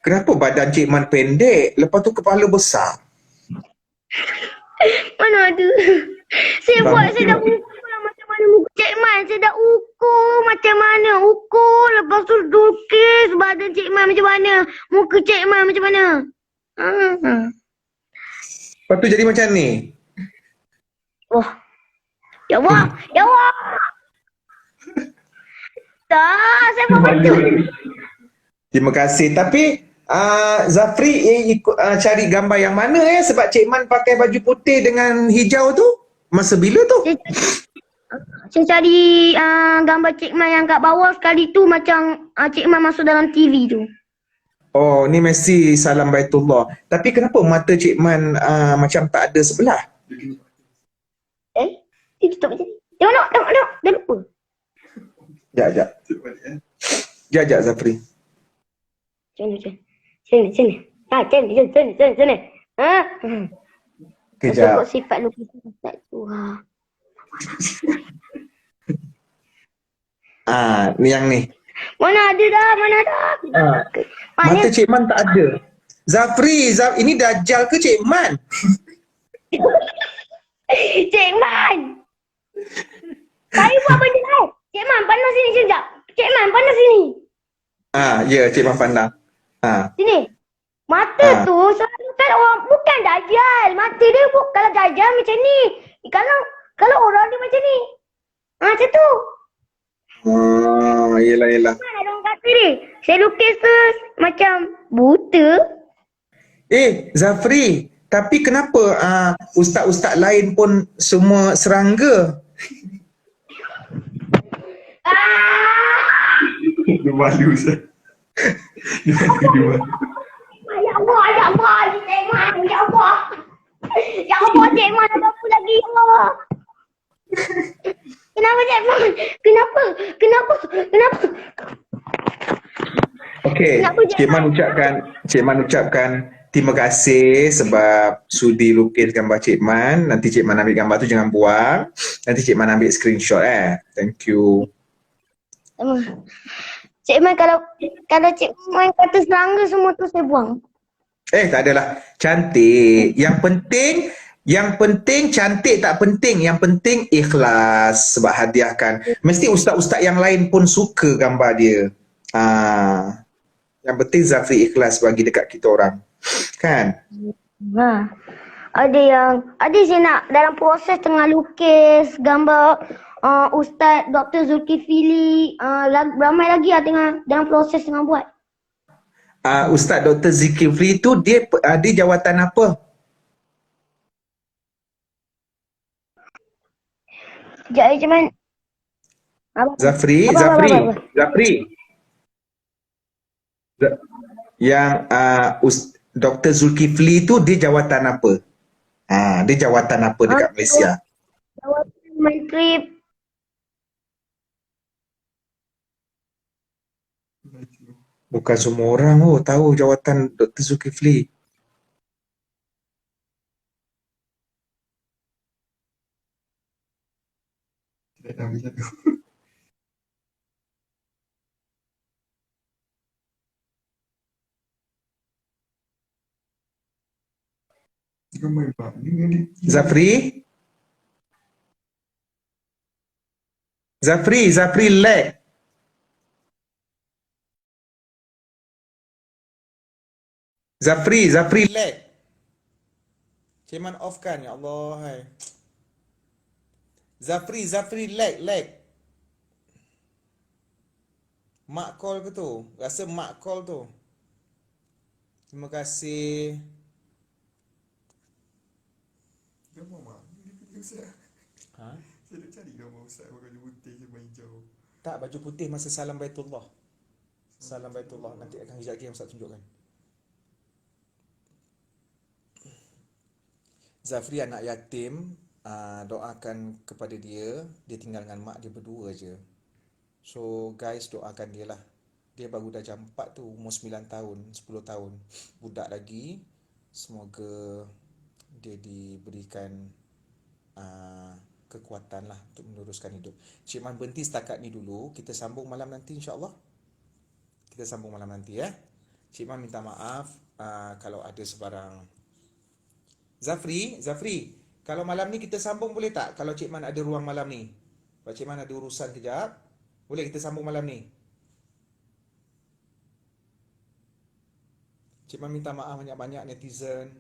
Speaker 3: Kenapa badan Cik Man pendek, lepas tu kepala besar?
Speaker 4: Mana ada. Saya dah ukur lah macam mana muka Cik Man. Saya dah ukur macam mana. Lepas tu lukis badan Cik Man macam mana. Muka Cik Man macam mana.
Speaker 3: tu jadi macam ni.
Speaker 4: Wah. Ya Allah. Ya Allah. Tak, saya buat betul.
Speaker 3: Terima kasih. Tapi Zafri cari gambar yang mana sebab Cik Man pakai baju putih dengan hijau tu? Masa bila tu?
Speaker 4: Saya cari gambar Cik Man yang kat bawah sekali tu macam Cik Man masuk dalam TV tu.
Speaker 3: Oh, ni mesti salam Baitullah. Tapi kenapa mata Cik Man macam tak ada sebelah?
Speaker 4: Dia tutup macam ni. Tengok. Dah lupa.
Speaker 3: Sekejap Zafri.
Speaker 4: Sini. Sini. Sini. Ha?
Speaker 3: Kejap.
Speaker 4: Sebut sifat lukisan Ustaz tu.
Speaker 3: Ni yang ni.
Speaker 4: Mana ada.
Speaker 3: Mata Cik Man tak ada. Zafri, ini Dajjal ke Cik Man?
Speaker 4: Cik Man. Saya buat benda lain. Cik Man, pandang sini sekejap. Cik Man, pandang sini.
Speaker 3: Ya, Cik Man pandang.
Speaker 4: Sini. Mata tu bukan orang, bukan Dajjal. Mata dia kalau Dajjal macam ni. Kalau orang dia macam ni. Macam tu.
Speaker 3: Yelah.
Speaker 4: Mana ada orang kata ni? Saya lukis tu macam buta.
Speaker 3: Zafri, tapi kenapa ustaz-ustaz lain pun semua serangga? Dia malu, Ustaz. Dia malu.
Speaker 4: Ya Allah, Cik Man. Ya Allah, Cik Man, ada apa lagi? Ya Allah. Kenapa Cik Man? Kenapa?
Speaker 3: Okey, Cik Man ucapkan terima kasih sebab sudi lukis gambar Cik Man. Nanti Cik Man ambil gambar tu jangan buang. Nanti Cik Man ambil screenshot Thank you.
Speaker 4: Cik Man, kalau Cik Man kata serangga semua tu saya buang.
Speaker 3: Tak adalah. Cantik. Yang penting cantik tak penting. Yang penting ikhlas sebab hadiahkan. Mesti ustaz-ustaz yang lain pun suka gambar dia. Yang penting Zafri ikhlas bagi dekat kita orang. Kan?
Speaker 4: Ada saya nak dalam proses tengah lukis gambar Ustaz Dr. Zulkifli, ramai lagi tengah dalam proses tengah buat.
Speaker 3: Ustaz Dr. Zulkifli tu dia jawatan apa?
Speaker 4: Sekejap Cik Man.
Speaker 3: Zafri. Yang Dr. Zulkifli tu dia jawatan apa? Dia jawatan apa dekat Malaysia?
Speaker 4: Jawatan Menteri
Speaker 3: Bukan semua orang tahu jawatan Dr. Zulkifli. Zafri lag. Zafri lag. Cik Man off kan? Ya Allah, hai. Zafri lag. Mak call ke tu? Rasa mak call tu. Terima kasih.
Speaker 1: Gambar mak. Dia pergi Ustaz. Saya nak cari gambar Ustaz pakai baju putih sama hijau.
Speaker 7: Tak, baju putih masa salam Baitullah. Salam Baitullah. Nanti akan kejap lagi yang Ustaz tunjukkan. Zafri anak yatim, doakan kepada dia. Dia tinggal dengan mak dia berdua je. So guys, doakan dia lah. Dia baru dah jam 4 tu, umur 9 tahun, 10 tahun. Budak lagi. Semoga dia diberikan kekuatan lah untuk meneruskan hidup. Cik Man berhenti setakat ni dulu. Kita sambung malam nanti insyaAllah. Kita sambung malam nanti ya. Cik Man minta maaf kalau ada sebarang. Zafri, kalau malam ni kita sambung boleh tak? Kalau Cik Man ada ruang malam ni. Kalau Cik Man ada urusan kejap, boleh kita sambung malam ni? Cik Man minta maaf banyak-banyak netizen.